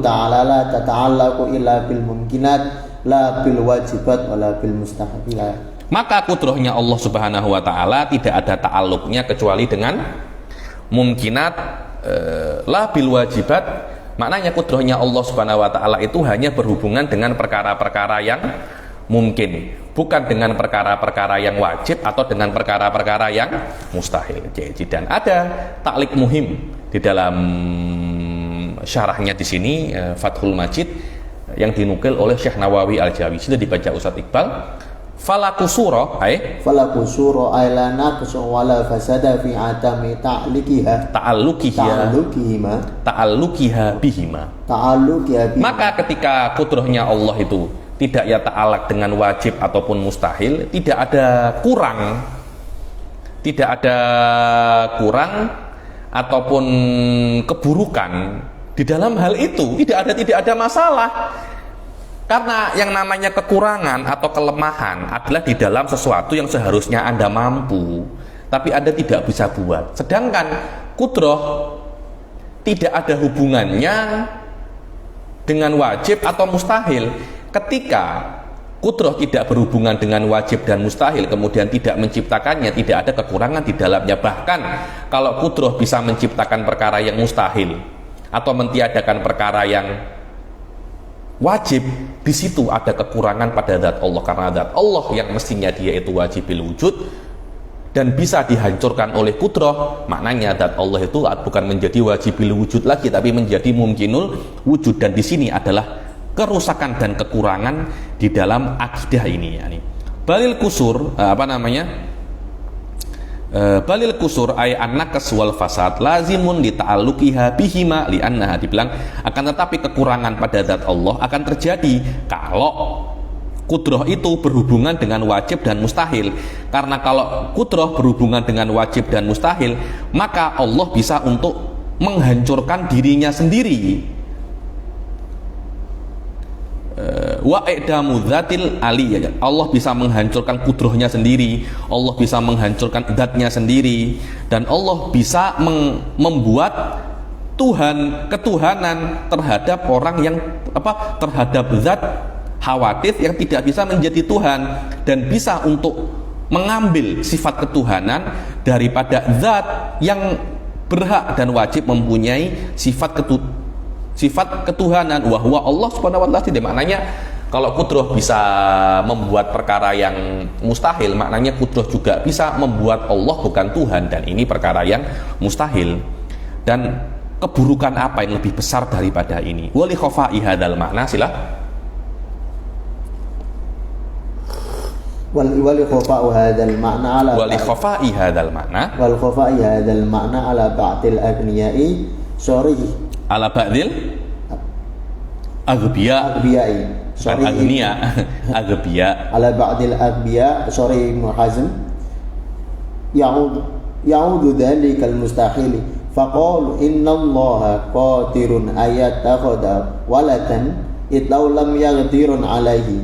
ta'ala la tata'allaqu illa bil mumkinat la bil wajibat wala bil mustahilat. Maka kudrohnya Allah Subhanahu wa taala tidak ada ta'alluqnya kecuali dengan mumkinat, la bil wajibat. Maknanya kudrohnya Allah Subhanahu wa taala itu hanya berhubungan dengan perkara-perkara yang mungkin, bukan dengan perkara-perkara yang wajib atau dengan perkara-perkara yang mustahil. Jadi, dan ada taklik muhim di dalam syarahnya di sini, Fathul Majid, yang dinukil oleh Syekh Nawawi Al-Jawi. Sudah dibaca Ustaz Iqbal. Falaku surah ay la naqsu wala fasada fi adami ta'alluqiha bihima. Maka ketika kudrohnya Allah itu tidak ya ta'alaq dengan wajib ataupun mustahil, tidak ada kurang ataupun keburukan di dalam hal itu. Tidak ada masalah. Karena yang namanya kekurangan atau kelemahan adalah di dalam sesuatu yang seharusnya Anda mampu, tapi Anda tidak bisa buat. Sedangkan kudroh tidak ada hubungannya dengan wajib atau mustahil. Ketika kudroh tidak berhubungan dengan wajib dan mustahil, kemudian tidak menciptakannya, tidak ada kekurangan di dalamnya. Bahkan kalau kudroh bisa menciptakan perkara yang mustahil atau mentiadakan perkara yang wajib, di situ ada kekurangan pada zat Allah, karena zat Allah yang mestinya dia itu wajibil wujud dan bisa dihancurkan oleh kudroh. Maknanya zat Allah itu bukan menjadi wajibil wujud lagi, tapi menjadi mumkinul wujud. Dan di sini adalah kerusakan dan kekurangan di dalam akidah ini. Balil kusur, balil kusur ay an-naqs wal fasad lazimun li ta'alluqiha bihima li annaha, dibilang akan tetapi kekurangan pada zat Allah akan terjadi kalau kudroh itu berhubungan dengan wajib dan mustahil. Karena kalau kudroh berhubungan dengan wajib dan mustahil, maka Allah bisa untuk menghancurkan dirinya sendiri. wa i'damu dzatil aliyah. Allah bisa menghancurkan kudrohnya sendiri, Allah bisa menghancurkan zatnya sendiri, dan Allah bisa membuat ketuhanan terhadap orang yang terhadap zat hawadits yang tidak bisa menjadi Tuhan, dan bisa untuk mengambil sifat ketuhanan daripada zat yang berhak dan wajib mempunyai sifat ketuhanan, wa huwa Allah Subhanahu wa taala. Maknanya kalau kudroh bisa membuat perkara yang mustahil, maknanya kudroh juga bisa membuat Allah bukan Tuhan, dan ini perkara yang mustahil. Dan keburukan apa yang lebih besar daripada ini? Wali khafai hadzal makna, sila. wal khafa'u hadzal ma'na ala Wali khafai hadzal makna, wal khafai hadzal ma'na ala ba'dil aghniyai sorry ala ba'dil aghbiyai, sorry agniya aghbiya, ala ba'dil aghbiya sorry Ibnu Hazm ya'udu dhalikal mustahili faqalu innallaha qadirun ayattakhadha waladan itlau lam yaqdirun alaihi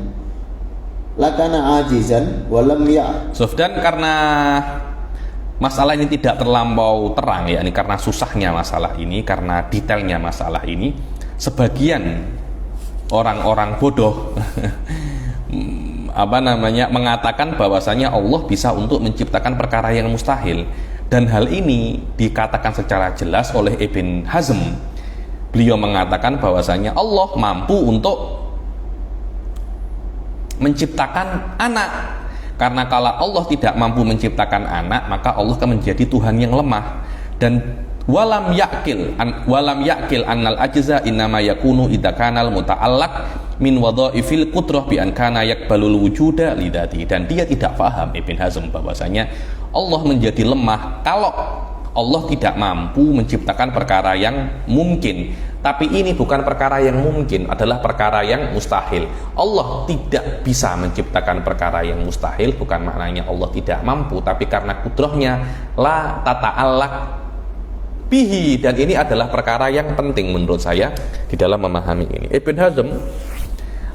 lakana ajizan walam dan karena masalah ini tidak terlampau terang, ya, ini karena susahnya masalah ini, karena detailnya masalah ini, sebagian orang-orang bodoh mengatakan bahwasanya Allah bisa untuk menciptakan perkara yang mustahil, dan hal ini dikatakan secara jelas oleh Ibn Hazm. Beliau mengatakan bahwasanya Allah mampu untuk menciptakan anak, karena kalau Allah tidak mampu menciptakan anak, maka Allah akan menjadi Tuhan yang lemah. Dan walam yakil annal ajza innama yakunu idza kanal muta'allaq min wadhaifil qudrah bi an kana yakbalul wujuda lidati. Dan dia tidak paham, Ibn Hazm, bahwasanya Allah menjadi lemah kalau Allah tidak mampu menciptakan perkara yang mungkin. Tapi ini bukan perkara yang mungkin, adalah perkara yang mustahil. Allah tidak bisa menciptakan perkara yang mustahil, bukan maknanya Allah tidak mampu, tapi karena kudrahnya la tata'allaq bihi. Dan ini adalah perkara yang penting menurut saya di dalam memahami ini. Ibn Hazm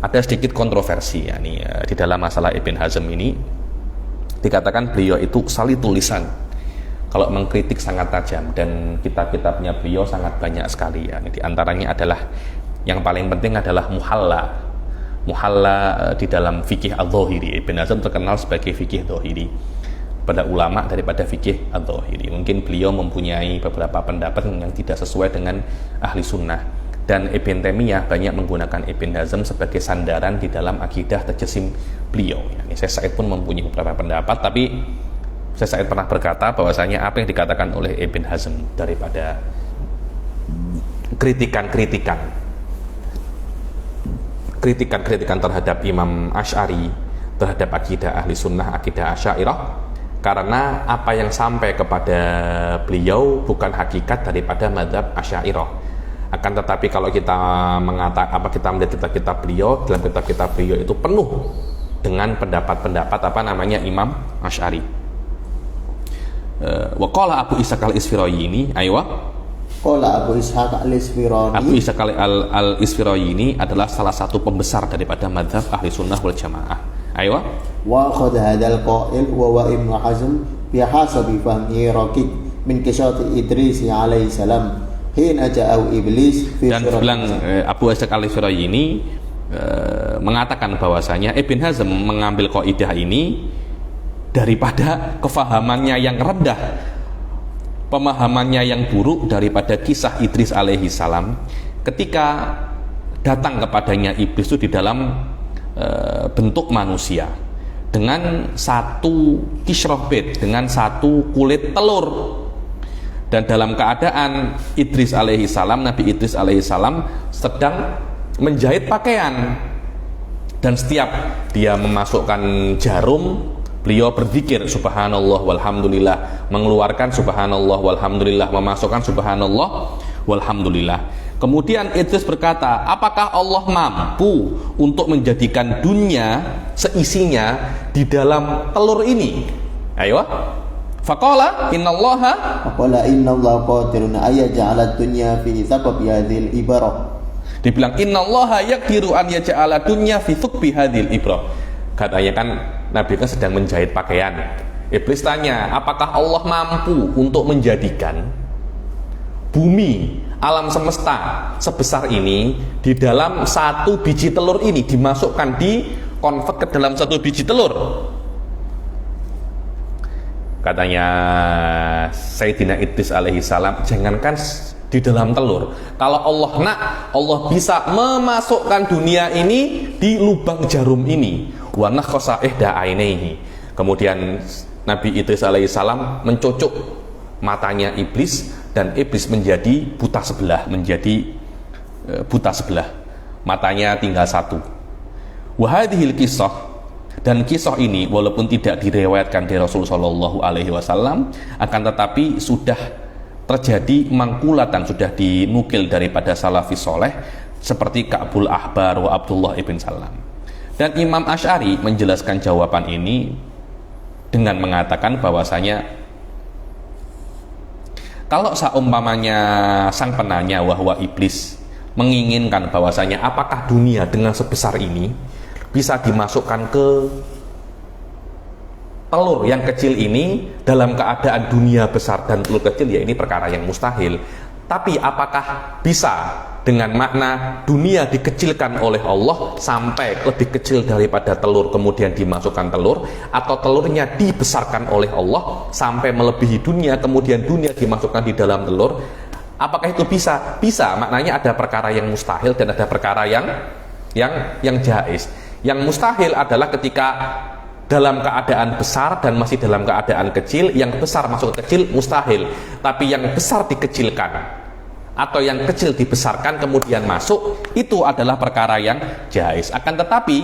ada sedikit kontroversi, ya, di dalam masalah Ibn Hazm ini. Dikatakan beliau itu salitul lisan, kalau mengkritik sangat tajam, dan kitab-kitabnya beliau sangat banyak sekali, ya. Di antaranya adalah, yang paling penting adalah muhalla di dalam fikih al-dhahiri. Ibn Hazm terkenal sebagai fikih dhahiri, pada ulama daripada fikih al-dhahiri. Mungkin beliau mempunyai beberapa pendapat yang tidak sesuai dengan ahli sunnah, dan Ibn Taimiyah banyak menggunakan Ibn Hazm sebagai sandaran di dalam akidah tajasim beliau, ya. Syekh Sa'id pun mempunyai beberapa pendapat, tapi Syekh Sa'id pernah berkata bahwasanya apa yang dikatakan oleh Ibn Hazm daripada kritikan terhadap Imam Asy'ari, terhadap akidah ahli sunnah, akidah Asy'ariyah, karena apa yang sampai kepada beliau bukan hakikat daripada mazhab Asy'ariyah. Akan tetapi kalau kita melihat kitab-kitab beliau, dalam kitab-kitab beliau itu penuh dengan pendapat-pendapat Imam Asy'ari. Waqala Abu Ishaq al-Isfirayini, qala Abu Ishaq al-Isfirayini. Abu Ishaq al-Isfirayini adalah salah satu pembesar daripada mazhab ahli sunnah wal jamaah. Wa khadha hadzal qail wa Ibnu Hazm bi hasabi fahmi raqib min qisati Idris alaihi salam hina ja'u iblis fi. Dan bilang Abu Ishaq al-Isfirayini mengatakan bahwasanya Ibn Hazm mengambil kaidah ini daripada kefahamannya yang rendah, pemahamannya yang buruk daripada kisah Idris alaihi salam, ketika datang kepadanya iblis itu di dalam bentuk manusia dengan satu kisroh bed, dengan satu kulit telur, dan dalam keadaan Idris alaihi salam, Nabi Idris alaihi salam sedang menjahit pakaian, dan setiap dia memasukkan jarum, beliau berzikir subhanallah walhamdulillah, mengeluarkan subhanallah walhamdulillah, memasukkan subhanallah walhamdulillah. Kemudian Idris berkata, apakah Allah mampu untuk menjadikan dunia seisinya di dalam telur ini? Faqala innallaha qadirun ayaj'ala ad-dunya fi thaqabi hadhil ibarah. Dibilang innallaha yaqdiru an yaj'ala dunya fi thukbi hadhil ibrah. Katanya kan Nabi kan sedang menjahit pakaian. Iblis tanya, apakah Allah mampu untuk menjadikan bumi, alam semesta sebesar ini di dalam satu biji telur ini, dimasukkan, di konvert ke dalam satu biji telur? Katanya Sayyidina Idris alaihi salam, jangankan di dalam telur, kalau Allah nak, Allah bisa memasukkan dunia ini di lubang jarum ini. Wa nakhasa ihda ainaihi. Kemudian Nabi Idris alaihi salam mencocok matanya iblis, dan iblis menjadi buta sebelah, matanya tinggal satu. Wa hadhil kisah, dan kisah ini walaupun tidak direwayatkan dari Rasulullah Shallallahu alaihi wasallam, akan tetapi sudah terjadi mangkulatan, sudah dinukil daripada salafis soleh seperti Ka'bul Ahbar wa Abdullah ibn Salam. Dan Imam Asy'ari menjelaskan jawaban ini dengan mengatakan bahwasanya kalau seumpamanya sang penanya wahwa iblis menginginkan bahwasanya apakah dunia dengan sebesar ini bisa dimasukkan ke telur yang kecil ini dalam keadaan dunia besar dan telur kecil, ya ini perkara yang mustahil. Tapi apakah bisa dengan makna dunia dikecilkan oleh Allah sampai lebih kecil daripada telur kemudian dimasukkan telur, atau telurnya dibesarkan oleh Allah sampai melebihi dunia kemudian dunia dimasukkan di dalam telur? Apakah itu bisa? Bisa, maknanya ada perkara yang mustahil dan ada perkara yang jaiz. Yang mustahil adalah ketika dalam keadaan besar dan masih dalam keadaan kecil, yang besar masuk ke kecil mustahil. Tapi yang besar dikecilkan atau yang kecil dibesarkan kemudian masuk, itu adalah perkara yang jaiz. Akan tetapi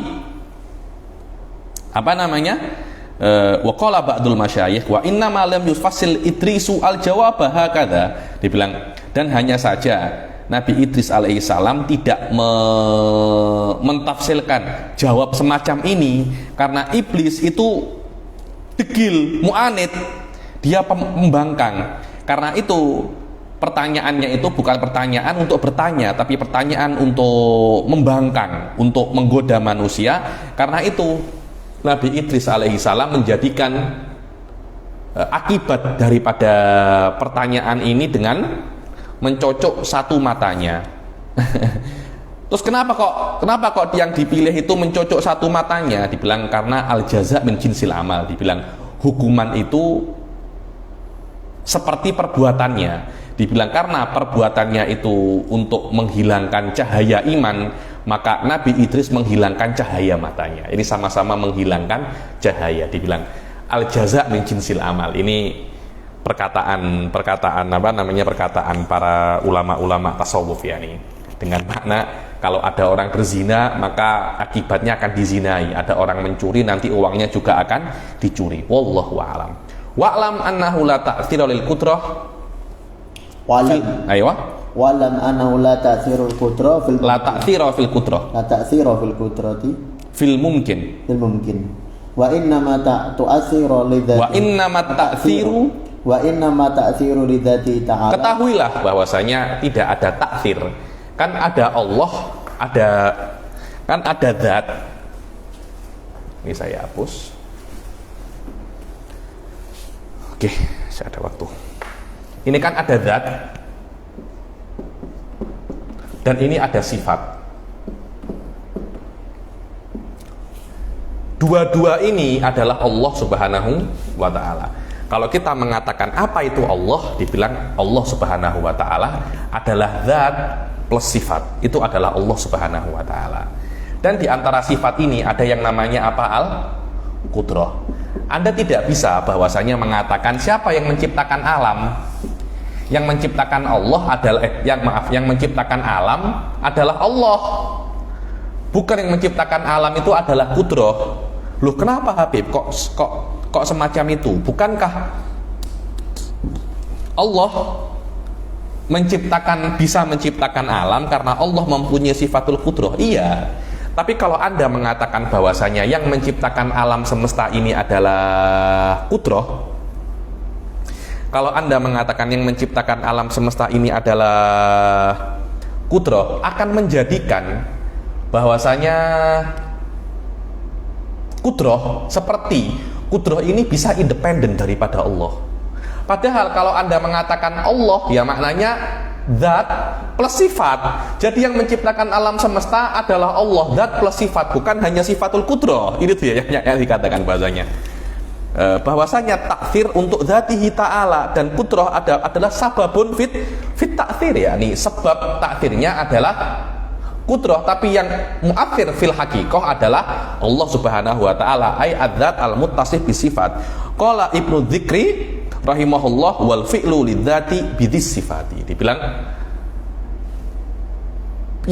wa qala ba'dul masyayikh wa inna ma lam yufassil Idrisu al-jawab hakadha. Dibilang, dan hanya saja Nabi Idris alaihissalam tidak mentafsirkan jawab semacam ini karena iblis itu degil, mu'anid, dia pembangkang. Karena itu pertanyaannya itu bukan pertanyaan untuk bertanya, tapi pertanyaan untuk membangkang, untuk menggoda manusia. Karena itu Nabi Idris alaihissalam menjadikan akibat daripada pertanyaan ini dengan mencocok satu matanya. Terus kenapa kok yang dipilih itu mencocok satu matanya? Dibilang karena al jaza min jinsil amal. Dibilang hukuman itu seperti perbuatannya. Dibilang karena perbuatannya itu untuk menghilangkan cahaya iman, maka Nabi Idris menghilangkan cahaya matanya. Ini sama-sama menghilangkan cahaya. Dibilang al jaza min jinsil amal. Ini perkataan para ulama-ulama tasawuf, ya nih, dengan makna kalau ada orang berzina maka akibatnya akan dizinai, ada orang mencuri nanti uangnya juga akan dicuri. Wallahu a'lam. Wa'lam annahu la ta'thira lil qudrah walam annahu la ta'thirul qudrah la ta'thira fil qudrati fil mumkin wa inna ma ta'thiru lidzati ta'ala. Ketahuilah bahwasanya tidak ada takfir. Kan ada Allah, ada zat. Ini saya hapus. Oke, saya ada waktu. Ini kan ada zat dan ini ada sifat. Dua-dua ini adalah Allah Subhanahu wa ta'ala. Kalau kita mengatakan apa itu Allah, dibilang Allah Subhanahu wa ta'ala adalah zat plus sifat. Itu adalah Allah Subhanahu wa ta'ala. Dan di antara sifat ini ada yang namanya apa? Al-Qudrah. Anda tidak bisa bahwasanya mengatakan siapa yang menciptakan alam. Yang menciptakan Allah adalah yang menciptakan alam adalah Allah. Bukan yang menciptakan alam itu adalah Qudrah. Loh, kenapa Habib? Kok semacam itu? Bukankah Allah bisa menciptakan alam karena Allah mempunyai sifatul qudrah? Iya. Tapi kalau Anda mengatakan bahwasanya yang menciptakan alam semesta ini adalah qudrah, kalau Anda mengatakan yang menciptakan alam semesta ini adalah kudroh akan menjadikan bahwasanya kudroh seperti kudroh ini bisa independen daripada Allah. Padahal kalau Anda mengatakan Allah, ya maknanya zat plus sifat. Jadi yang menciptakan alam semesta adalah Allah, zat plus sifat, bukan hanya sifatul kudroh. Ini tuh ya yang dikatakan bahasanya. Bahwasanya takfir untuk zatihi ta'ala dan kudroh adalah sababun fit takfir, ya. Nih sebab takfirnya adalah kudroh, tapi yang mu'athir fil hakikoh adalah Allah subhanahu wa ta'ala, ay adzat al-muttasif bisifat. Qala Ibnu Dzikri rahimahullah wal fi'lu lidzati bidis sifati. Dibilang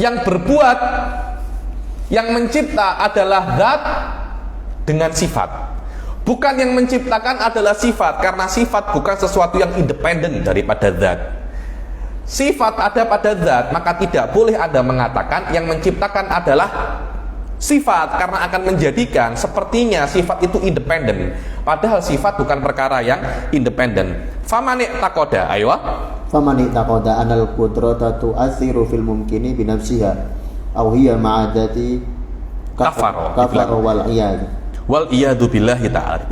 yang berbuat, yang mencipta adalah zat dengan sifat, bukan yang menciptakan adalah sifat, karena sifat bukan sesuatu yang independen daripada zat. Sifat ada pada zat, maka tidak boleh Anda mengatakan yang menciptakan adalah sifat, karena akan menjadikan sepertinya sifat itu independen, padahal sifat bukan perkara yang independen. Famani takoda, ayo. Famani takoda anal qudrata tu'athiru fil mumkini binafsiha aw hiya ma'adati kafar wal iyad. Wal iyadu billahi ta'ala.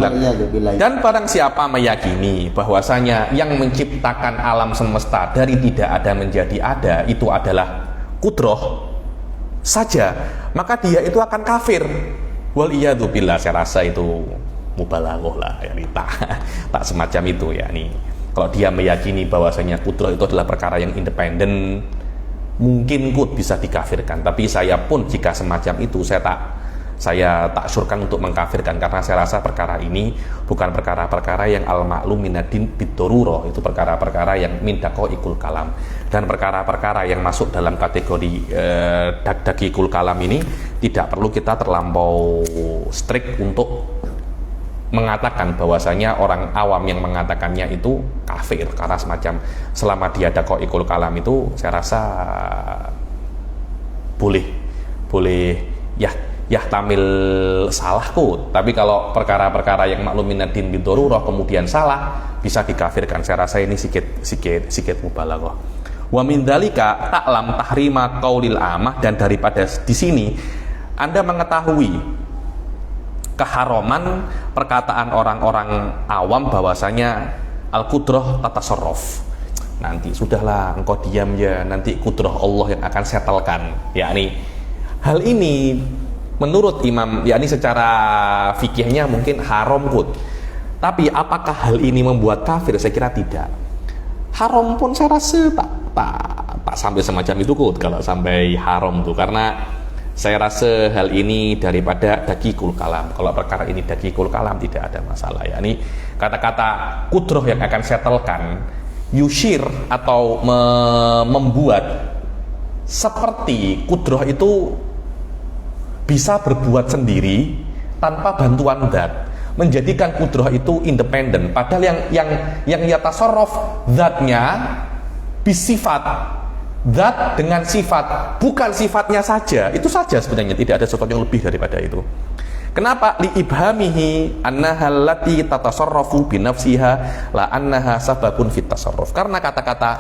Dan barang siapa meyakini bahwasanya yang menciptakan alam semesta dari tidak ada menjadi ada itu adalah kudroh saja, maka dia itu akan kafir. Wal iyadu billah, saya rasa itu mubalaghah lah, ya, tak semacam itu, ya. Nih, kalau dia meyakini bahwasanya kudroh itu adalah perkara yang independen, mungkin bisa dikafirkan. Tapi saya pun jika semacam itu saya tak surkan untuk mengkafirkan, karena saya rasa perkara ini bukan perkara-perkara yang al-ma'lum minadin bidoruro, itu perkara-perkara yang min daqaiqul kalam, dan perkara-perkara yang masuk dalam kategori daqiqul kalam ini tidak perlu kita terlampau strict untuk mengatakan bahwasanya orang awam yang mengatakannya itu kafir, karena semacam selama dia daqaiqul kalam itu saya rasa boleh ya tamil salah kok. Tapi kalau perkara-perkara yang maklumin din bidorurah kemudian salah, bisa dikafirkan. Saya rasa ini sikit mubalaghah. Wa min dzalika ta'lam tahrima qaulil amah, dan daripada di sini Anda mengetahui keharaman perkataan orang-orang awam bahwasanya al-qudrah tatasarruf. Nanti sudahlah, engkau diam ya, nanti kudrah Allah yang akan setelkan. Yakni hal ini menurut Imam, yakni secara fikihnya mungkin haram kut. Tapi apakah hal ini membuat kafir? Saya kira tidak. Haram pun saya rasa tak sampai semacam itu kut, kalau sampai haram tuh, karena saya rasa hal ini daripada daqiqul kalam. Kalau perkara ini daqiqul kalam tidak ada masalah. Yakni kata-kata kudroh yang akan setelkan, yushir atau membuat seperti kudroh itu bisa berbuat sendiri tanpa bantuan zat, menjadikan kudroh itu independen, padahal yang yatasarraf zatnya bisifat, zat dengan sifat, bukan sifatnya saja. Itu saja sebenarnya, tidak ada sesuatu yang lebih daripada itu. Kenapa? Li ibhamihi annaha allati tatasarrafu bi nafsiha la annaha sababun fit tasarruf. Karena kata-kata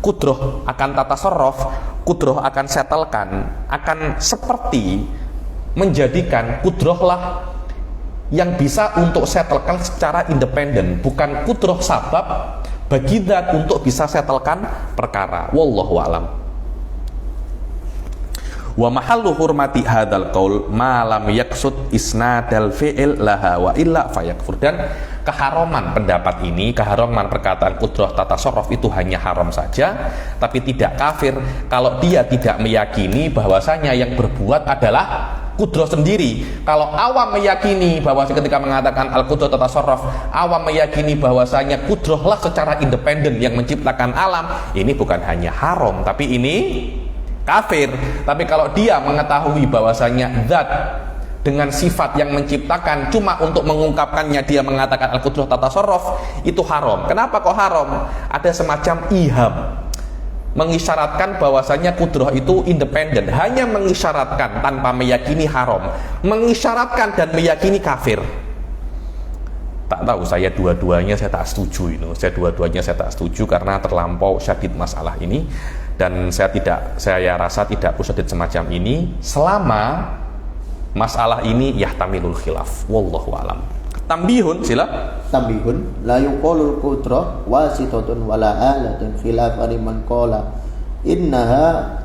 kudroh akan tatasarraf, kudroh akan setelkan, akan seperti menjadikan kudrohlah yang bisa untuk setelkan secara independen, bukan kudroh sabab bagi zat untuk bisa setelkan perkara. Wallahu a'lam. Wa mahallu hurmati hadzal qaul ma lam yaqsud isnadal fi'il laha wa illa fayakfur. Dan keharaman pendapat ini, keharaman perkataan kudroh tatasarruf itu hanya haram saja, tapi tidak kafir kalau dia tidak meyakini bahwasanya yang berbuat adalah kudroh sendiri. Kalau awam meyakini bahwa ketika mengatakan al-kudroh tatasarruf, awam meyakini bahwasanya kudrohlah secara independen yang menciptakan alam, ini bukan hanya haram, tapi ini kafir. Tapi kalau dia mengetahui bahwasanya zat dengan sifat yang menciptakan cuma untuk mengungkapkannya dia mengatakan al-kudroh tatasarruf, itu haram. Kenapa kok haram? Ada semacam iham, mengisyaratkan bahwasanya kudroh itu independen, hanya mengisyaratkan tanpa meyakini haram, mengisyaratkan dan meyakini kafir. Tak tahu, saya dua-duanya saya tak setuju karena terlampau syadid masalah ini. Dan saya rasa tidak perlu syadid semacam ini selama masalah ini yahtamilul khilaf. Wallahu alam. Tambihun, sila. Tambihun la yuqalul qudrah wasitatun wala alatun khilaf liman qala innaha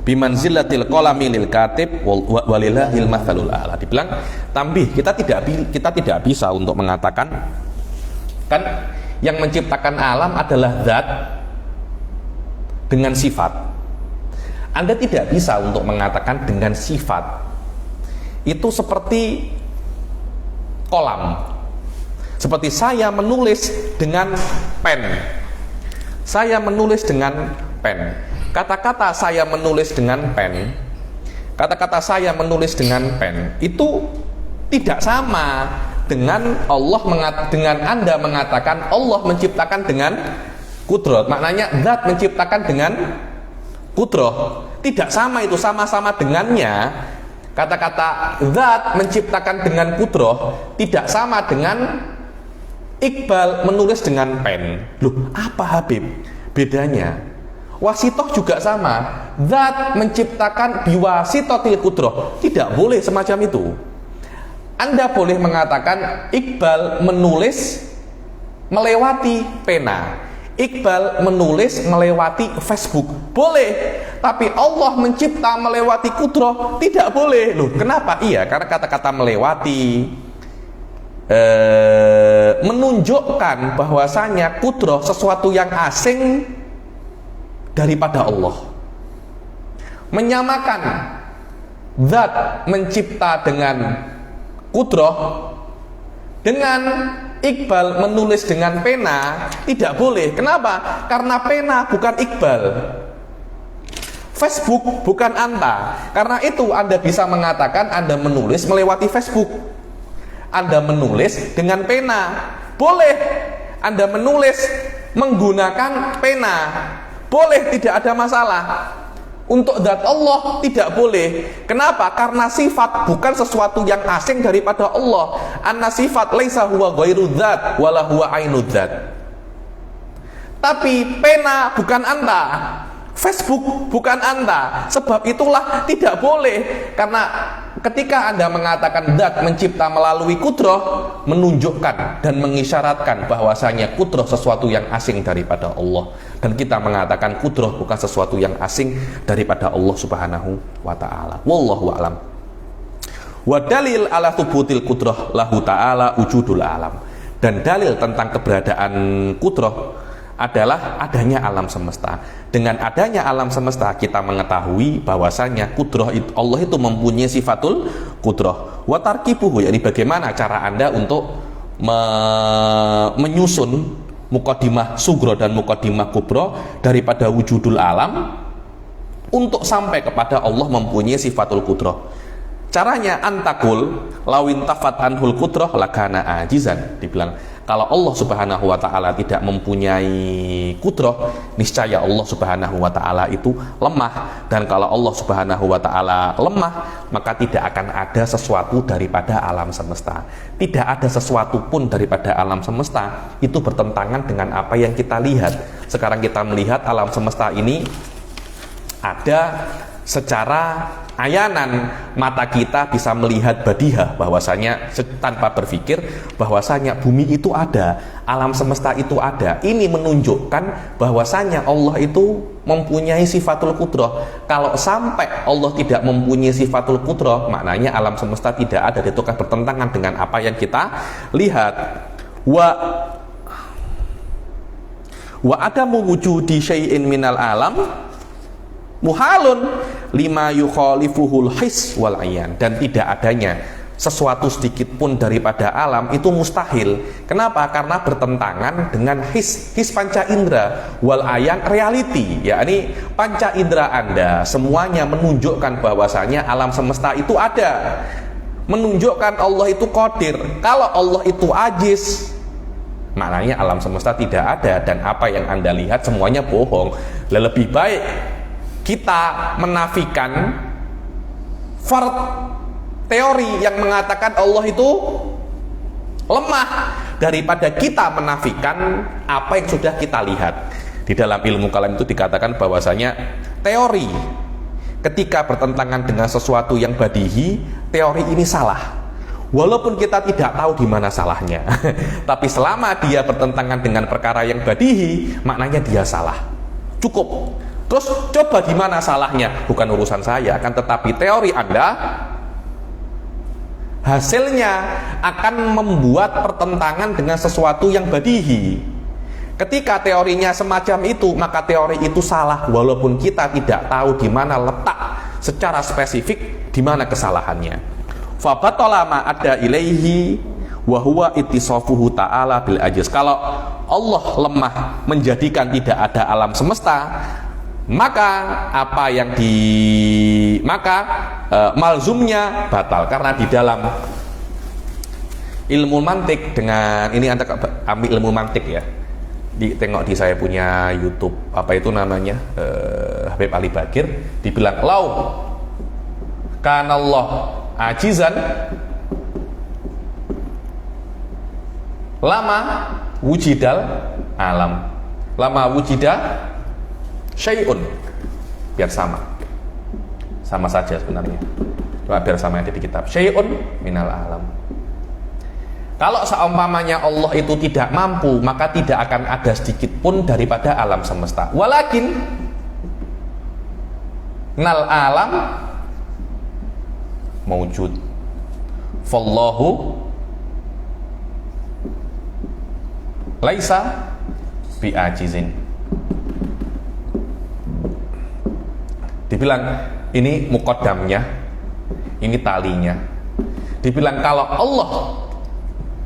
bimanzilatil qalami lil katib walillahil matsalul a'la. Dibilang tambih, kita tidak bisa untuk mengatakan kan yang menciptakan alam adalah zat dengan sifat. Anda tidak bisa untuk mengatakan dengan sifat. Itu seperti kolam. Seperti saya menulis dengan pen. Saya menulis dengan pen. Kata-kata saya menulis dengan pen, kata-kata saya menulis dengan pen itu tidak sama dengan dengan Anda mengatakan Allah menciptakan dengan kudrah. Maknanya zat menciptakan dengan kudrah. Tidak sama itu, sama-sama dengannya. Kata-kata zat menciptakan dengan kudrah tidak sama dengan Iqbal menulis dengan pen. Loh, apa Habib bedanya? Wasitoh juga sama. Zat menciptakan biwasitotil kudrah. Tidak boleh semacam itu. Anda boleh mengatakan Iqbal menulis melewati pena, Iqbal menulis melewati Facebook. Boleh. Tapi Allah mencipta melewati kudrah tidak boleh. Loh, kenapa? Iya, karena kata-kata melewati menunjukkan bahwasanya kudrah sesuatu yang asing daripada Allah. Menyamakan zat mencipta dengan kudrah dengan Iqbal menulis dengan pena tidak boleh. Kenapa? Karena pena bukan Iqbal, Facebook bukan Anta. Karena itu Anda bisa mengatakan Anda menulis melewati Facebook. Anda menulis dengan pena boleh. Anda menulis menggunakan pena boleh, tidak ada masalah. Untuk zat Allah tidak boleh. Kenapa? Karena sifat bukan sesuatu yang asing daripada Allah. Anna sifat laisa huwa ghairu dzat wala huwa ainud dzat. Tapi pena bukan Anda, Facebook bukan Anda. Sebab itulah tidak boleh. Karena ketika Anda mengatakan zat mencipta melalui kudrah, menunjukkan dan mengisyaratkan bahwasanya kudrah sesuatu yang asing daripada Allah. Dan kita mengatakan kudrah bukan sesuatu yang asing daripada Allah Subhanahu wa ta'ala. Wallahu a'lam. Wa dalil ala thubutil kudrah lahu ta'ala wujudul alam. Dan dalil tentang keberadaan kudrah adalah adanya alam semesta. Dengan adanya alam semesta kita mengetahui bahwasanya kudrah Allah itu mempunyai sifatul kudrah. Wa tarkibuhu, yakni bagaimana cara Anda untuk menyusun muqaddimah sugro dan muqaddimah kubro daripada wujudul alam untuk sampai kepada Allah mempunyai sifatul kudrah. Caranya antakul lawin tafat anhul kudrah lakana ajizan. Dibilang kalau Allah Subhanahu wa ta'ala tidak mempunyai kudrah, niscaya Allah Subhanahu wa ta'ala itu lemah. Dan kalau Allah Subhanahu wa ta'ala lemah, maka tidak akan ada sesuatu daripada alam semesta. Tidak ada sesuatu pun daripada alam semesta itu bertentangan dengan apa yang kita lihat. Sekarang kita melihat alam semesta ini ada secara ayanan, mata kita bisa melihat badihah bahwasanya tanpa berpikir bahwasanya bumi itu ada, alam semesta itu ada. Ini menunjukkan bahwasanya Allah itu mempunyai sifatul kudrah. Kalau sampai Allah tidak mempunyai sifatul kudrah, maknanya alam semesta tidak ada, itu kan bertentangan dengan apa yang kita lihat. Wa adamu wujudi syai'in minal alam muhalun lima yukhalifuhul his wal ayan. Dan tidak adanya sesuatu sedikit pun daripada alam itu mustahil. Kenapa? Karena bertentangan dengan his panca indera wal ayan reality, yakni panca indera Anda semuanya menunjukkan bahwasanya alam semesta itu ada, menunjukkan Allah itu qadir. Kalau Allah itu ajiz, maknanya alam semesta tidak ada, dan apa yang Anda lihat semuanya bohong. Lebih baik kita menafikan fard teori yang mengatakan Allah itu lemah daripada kita menafikan apa yang sudah kita lihat. Di dalam ilmu kalam itu dikatakan bahwasanya teori ketika bertentangan dengan sesuatu yang badihi, teori ini salah. Walaupun kita tidak tahu di mana salahnya, tapi selama dia bertentangan dengan perkara yang badihi, maknanya dia salah. Cukup. Terus coba di mana salahnya? Bukan urusan saya, akan tetapi teori Anda hasilnya akan membuat pertentangan dengan sesuatu yang badihi. Ketika teorinya semacam itu, maka teori itu salah walaupun kita tidak tahu di mana letak secara spesifik di mana kesalahannya. Fa batala ma ada ilaihi wa huwa ittisafuhu ta'ala bil ajiz. Kalau Allah lemah menjadikan tidak ada alam semesta, maka malzumnya batal, karena di dalam ilmu mantik, dengan ini Anda ambil ilmu mantik ya, tengok di saya punya YouTube apa itu namanya, Habib Ali Bakir, dibilang lau kanallah ajizan lama wujidal alam, lama wujida syai'un, biar sama saja sebenarnya, cuma biar sama yang ada di kitab, syai'un minal alam. Kalau seumpamanya Allah itu tidak mampu, maka tidak akan ada sedikit pun daripada alam semesta. Walakin nal alam mawjud fallahu laisa bi'ajizin. Dibilang ini muqaddamnya, ini talinya. Dibilang kalau Allah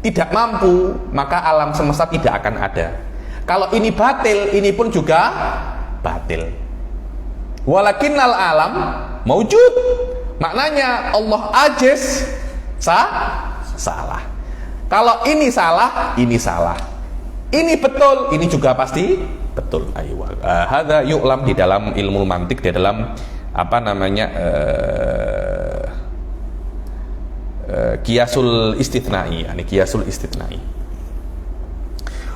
tidak mampu, maka alam semesta tidak akan ada. Kalau ini batil, ini pun juga batil. Walakinnal alam mawjud, maknanya Allah ajiz, salah. Kalau ini salah, ini salah. Ini betul, ini juga pasti betul. Aywa. Hadza yu'lam di dalam ilmu mantik, di dalam apa namanya, qiyasul istitnai, yani qiyasul istitnai.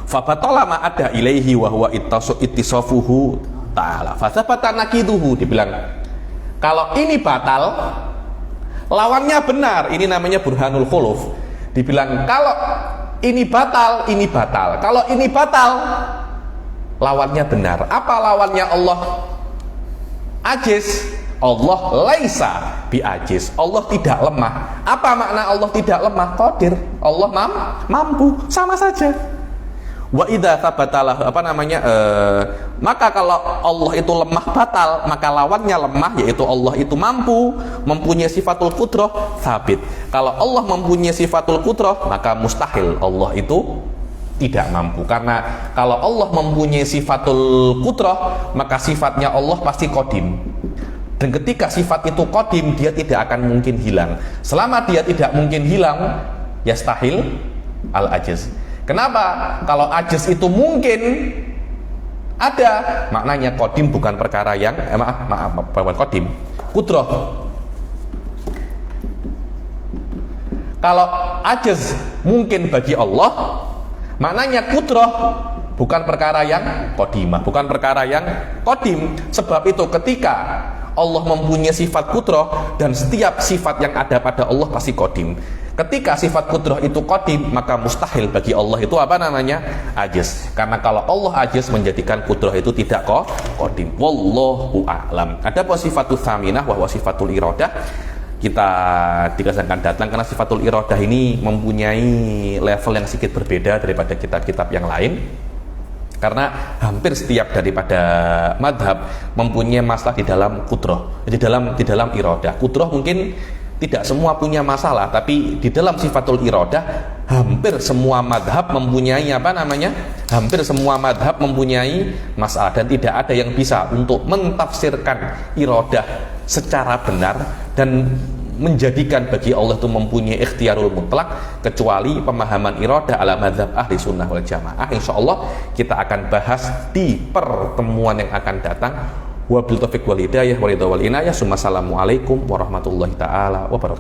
Fa batala ma ada ilaihi wa huwa ittisafuhu ta'ala. Fa sabata naqiduhu, dibilang kalau ini batal, lawannya benar. Ini namanya burhanul khuluf. Dibilang kalau ini batal, ini batal. Kalau ini batal, lawannya benar. Apa lawannya Allah ajiz? Allah laisa biajiz. Allah tidak lemah. Apa makna Allah tidak lemah? Qadir. Allah mampu. Sama saja. Wa idza thabatalah maka kalau Allah itu lemah batal, maka lawannya lemah, yaitu Allah itu mampu, mempunyai sifatul qudrah, sabit. Kalau Allah mempunyai sifatul qudrah, maka mustahil Allah itu tidak mampu. Karena kalau Allah mempunyai sifatul qudrah, maka sifatnya Allah pasti qadim. Dan ketika sifat itu qadim, dia tidak akan mungkin hilang. Selama dia tidak mungkin hilang, yastahil al-ajiz. Kenapa? Kalau ajiz itu mungkin ada, maknanya qadim bukan perkara yang bukan qadim, qudrah. Kalau ajiz mungkin bagi Allah, maknanya qudrah bukan perkara yang qadimah, bukan perkara yang qadim. Sebab itu ketika Allah mempunyai sifat qudrah, dan setiap sifat yang ada pada Allah pasti qadim. Ketika sifat qudrah itu qadim, maka mustahil bagi Allah itu apa namanya? Ajiz. Karena kalau Allah ajiz, menjadikan qudrah itu tidak qadim. Wallahu a'lam. Ada sifatul tsaminah wa sifatul iradah. Kita dikasihkan datang karena sifatul iradah ini mempunyai level yang sedikit berbeda daripada kitab-kitab yang lain. Karena hampir setiap daripada madhab mempunyai masalah di dalam qudrah, di dalam iradah. Qudrah mungkin tidak semua punya masalah, tapi di dalam sifatul iradah hampir semua madhab mempunyai hampir semua madhab mempunyai masalah, dan tidak ada yang bisa untuk mentafsirkan iradah secara benar dan menjadikan bagi Allah itu mempunyai ikhtiarul mutlak kecuali pemahaman iradah ala madzhab ahli sunnah wal jamaah. Insyaallah kita akan bahas di pertemuan yang akan datang. Wabil taufiq wal hidayah wal ridha wal inayah. Assalamualaikum warahmatullahi taala wabarakatuh.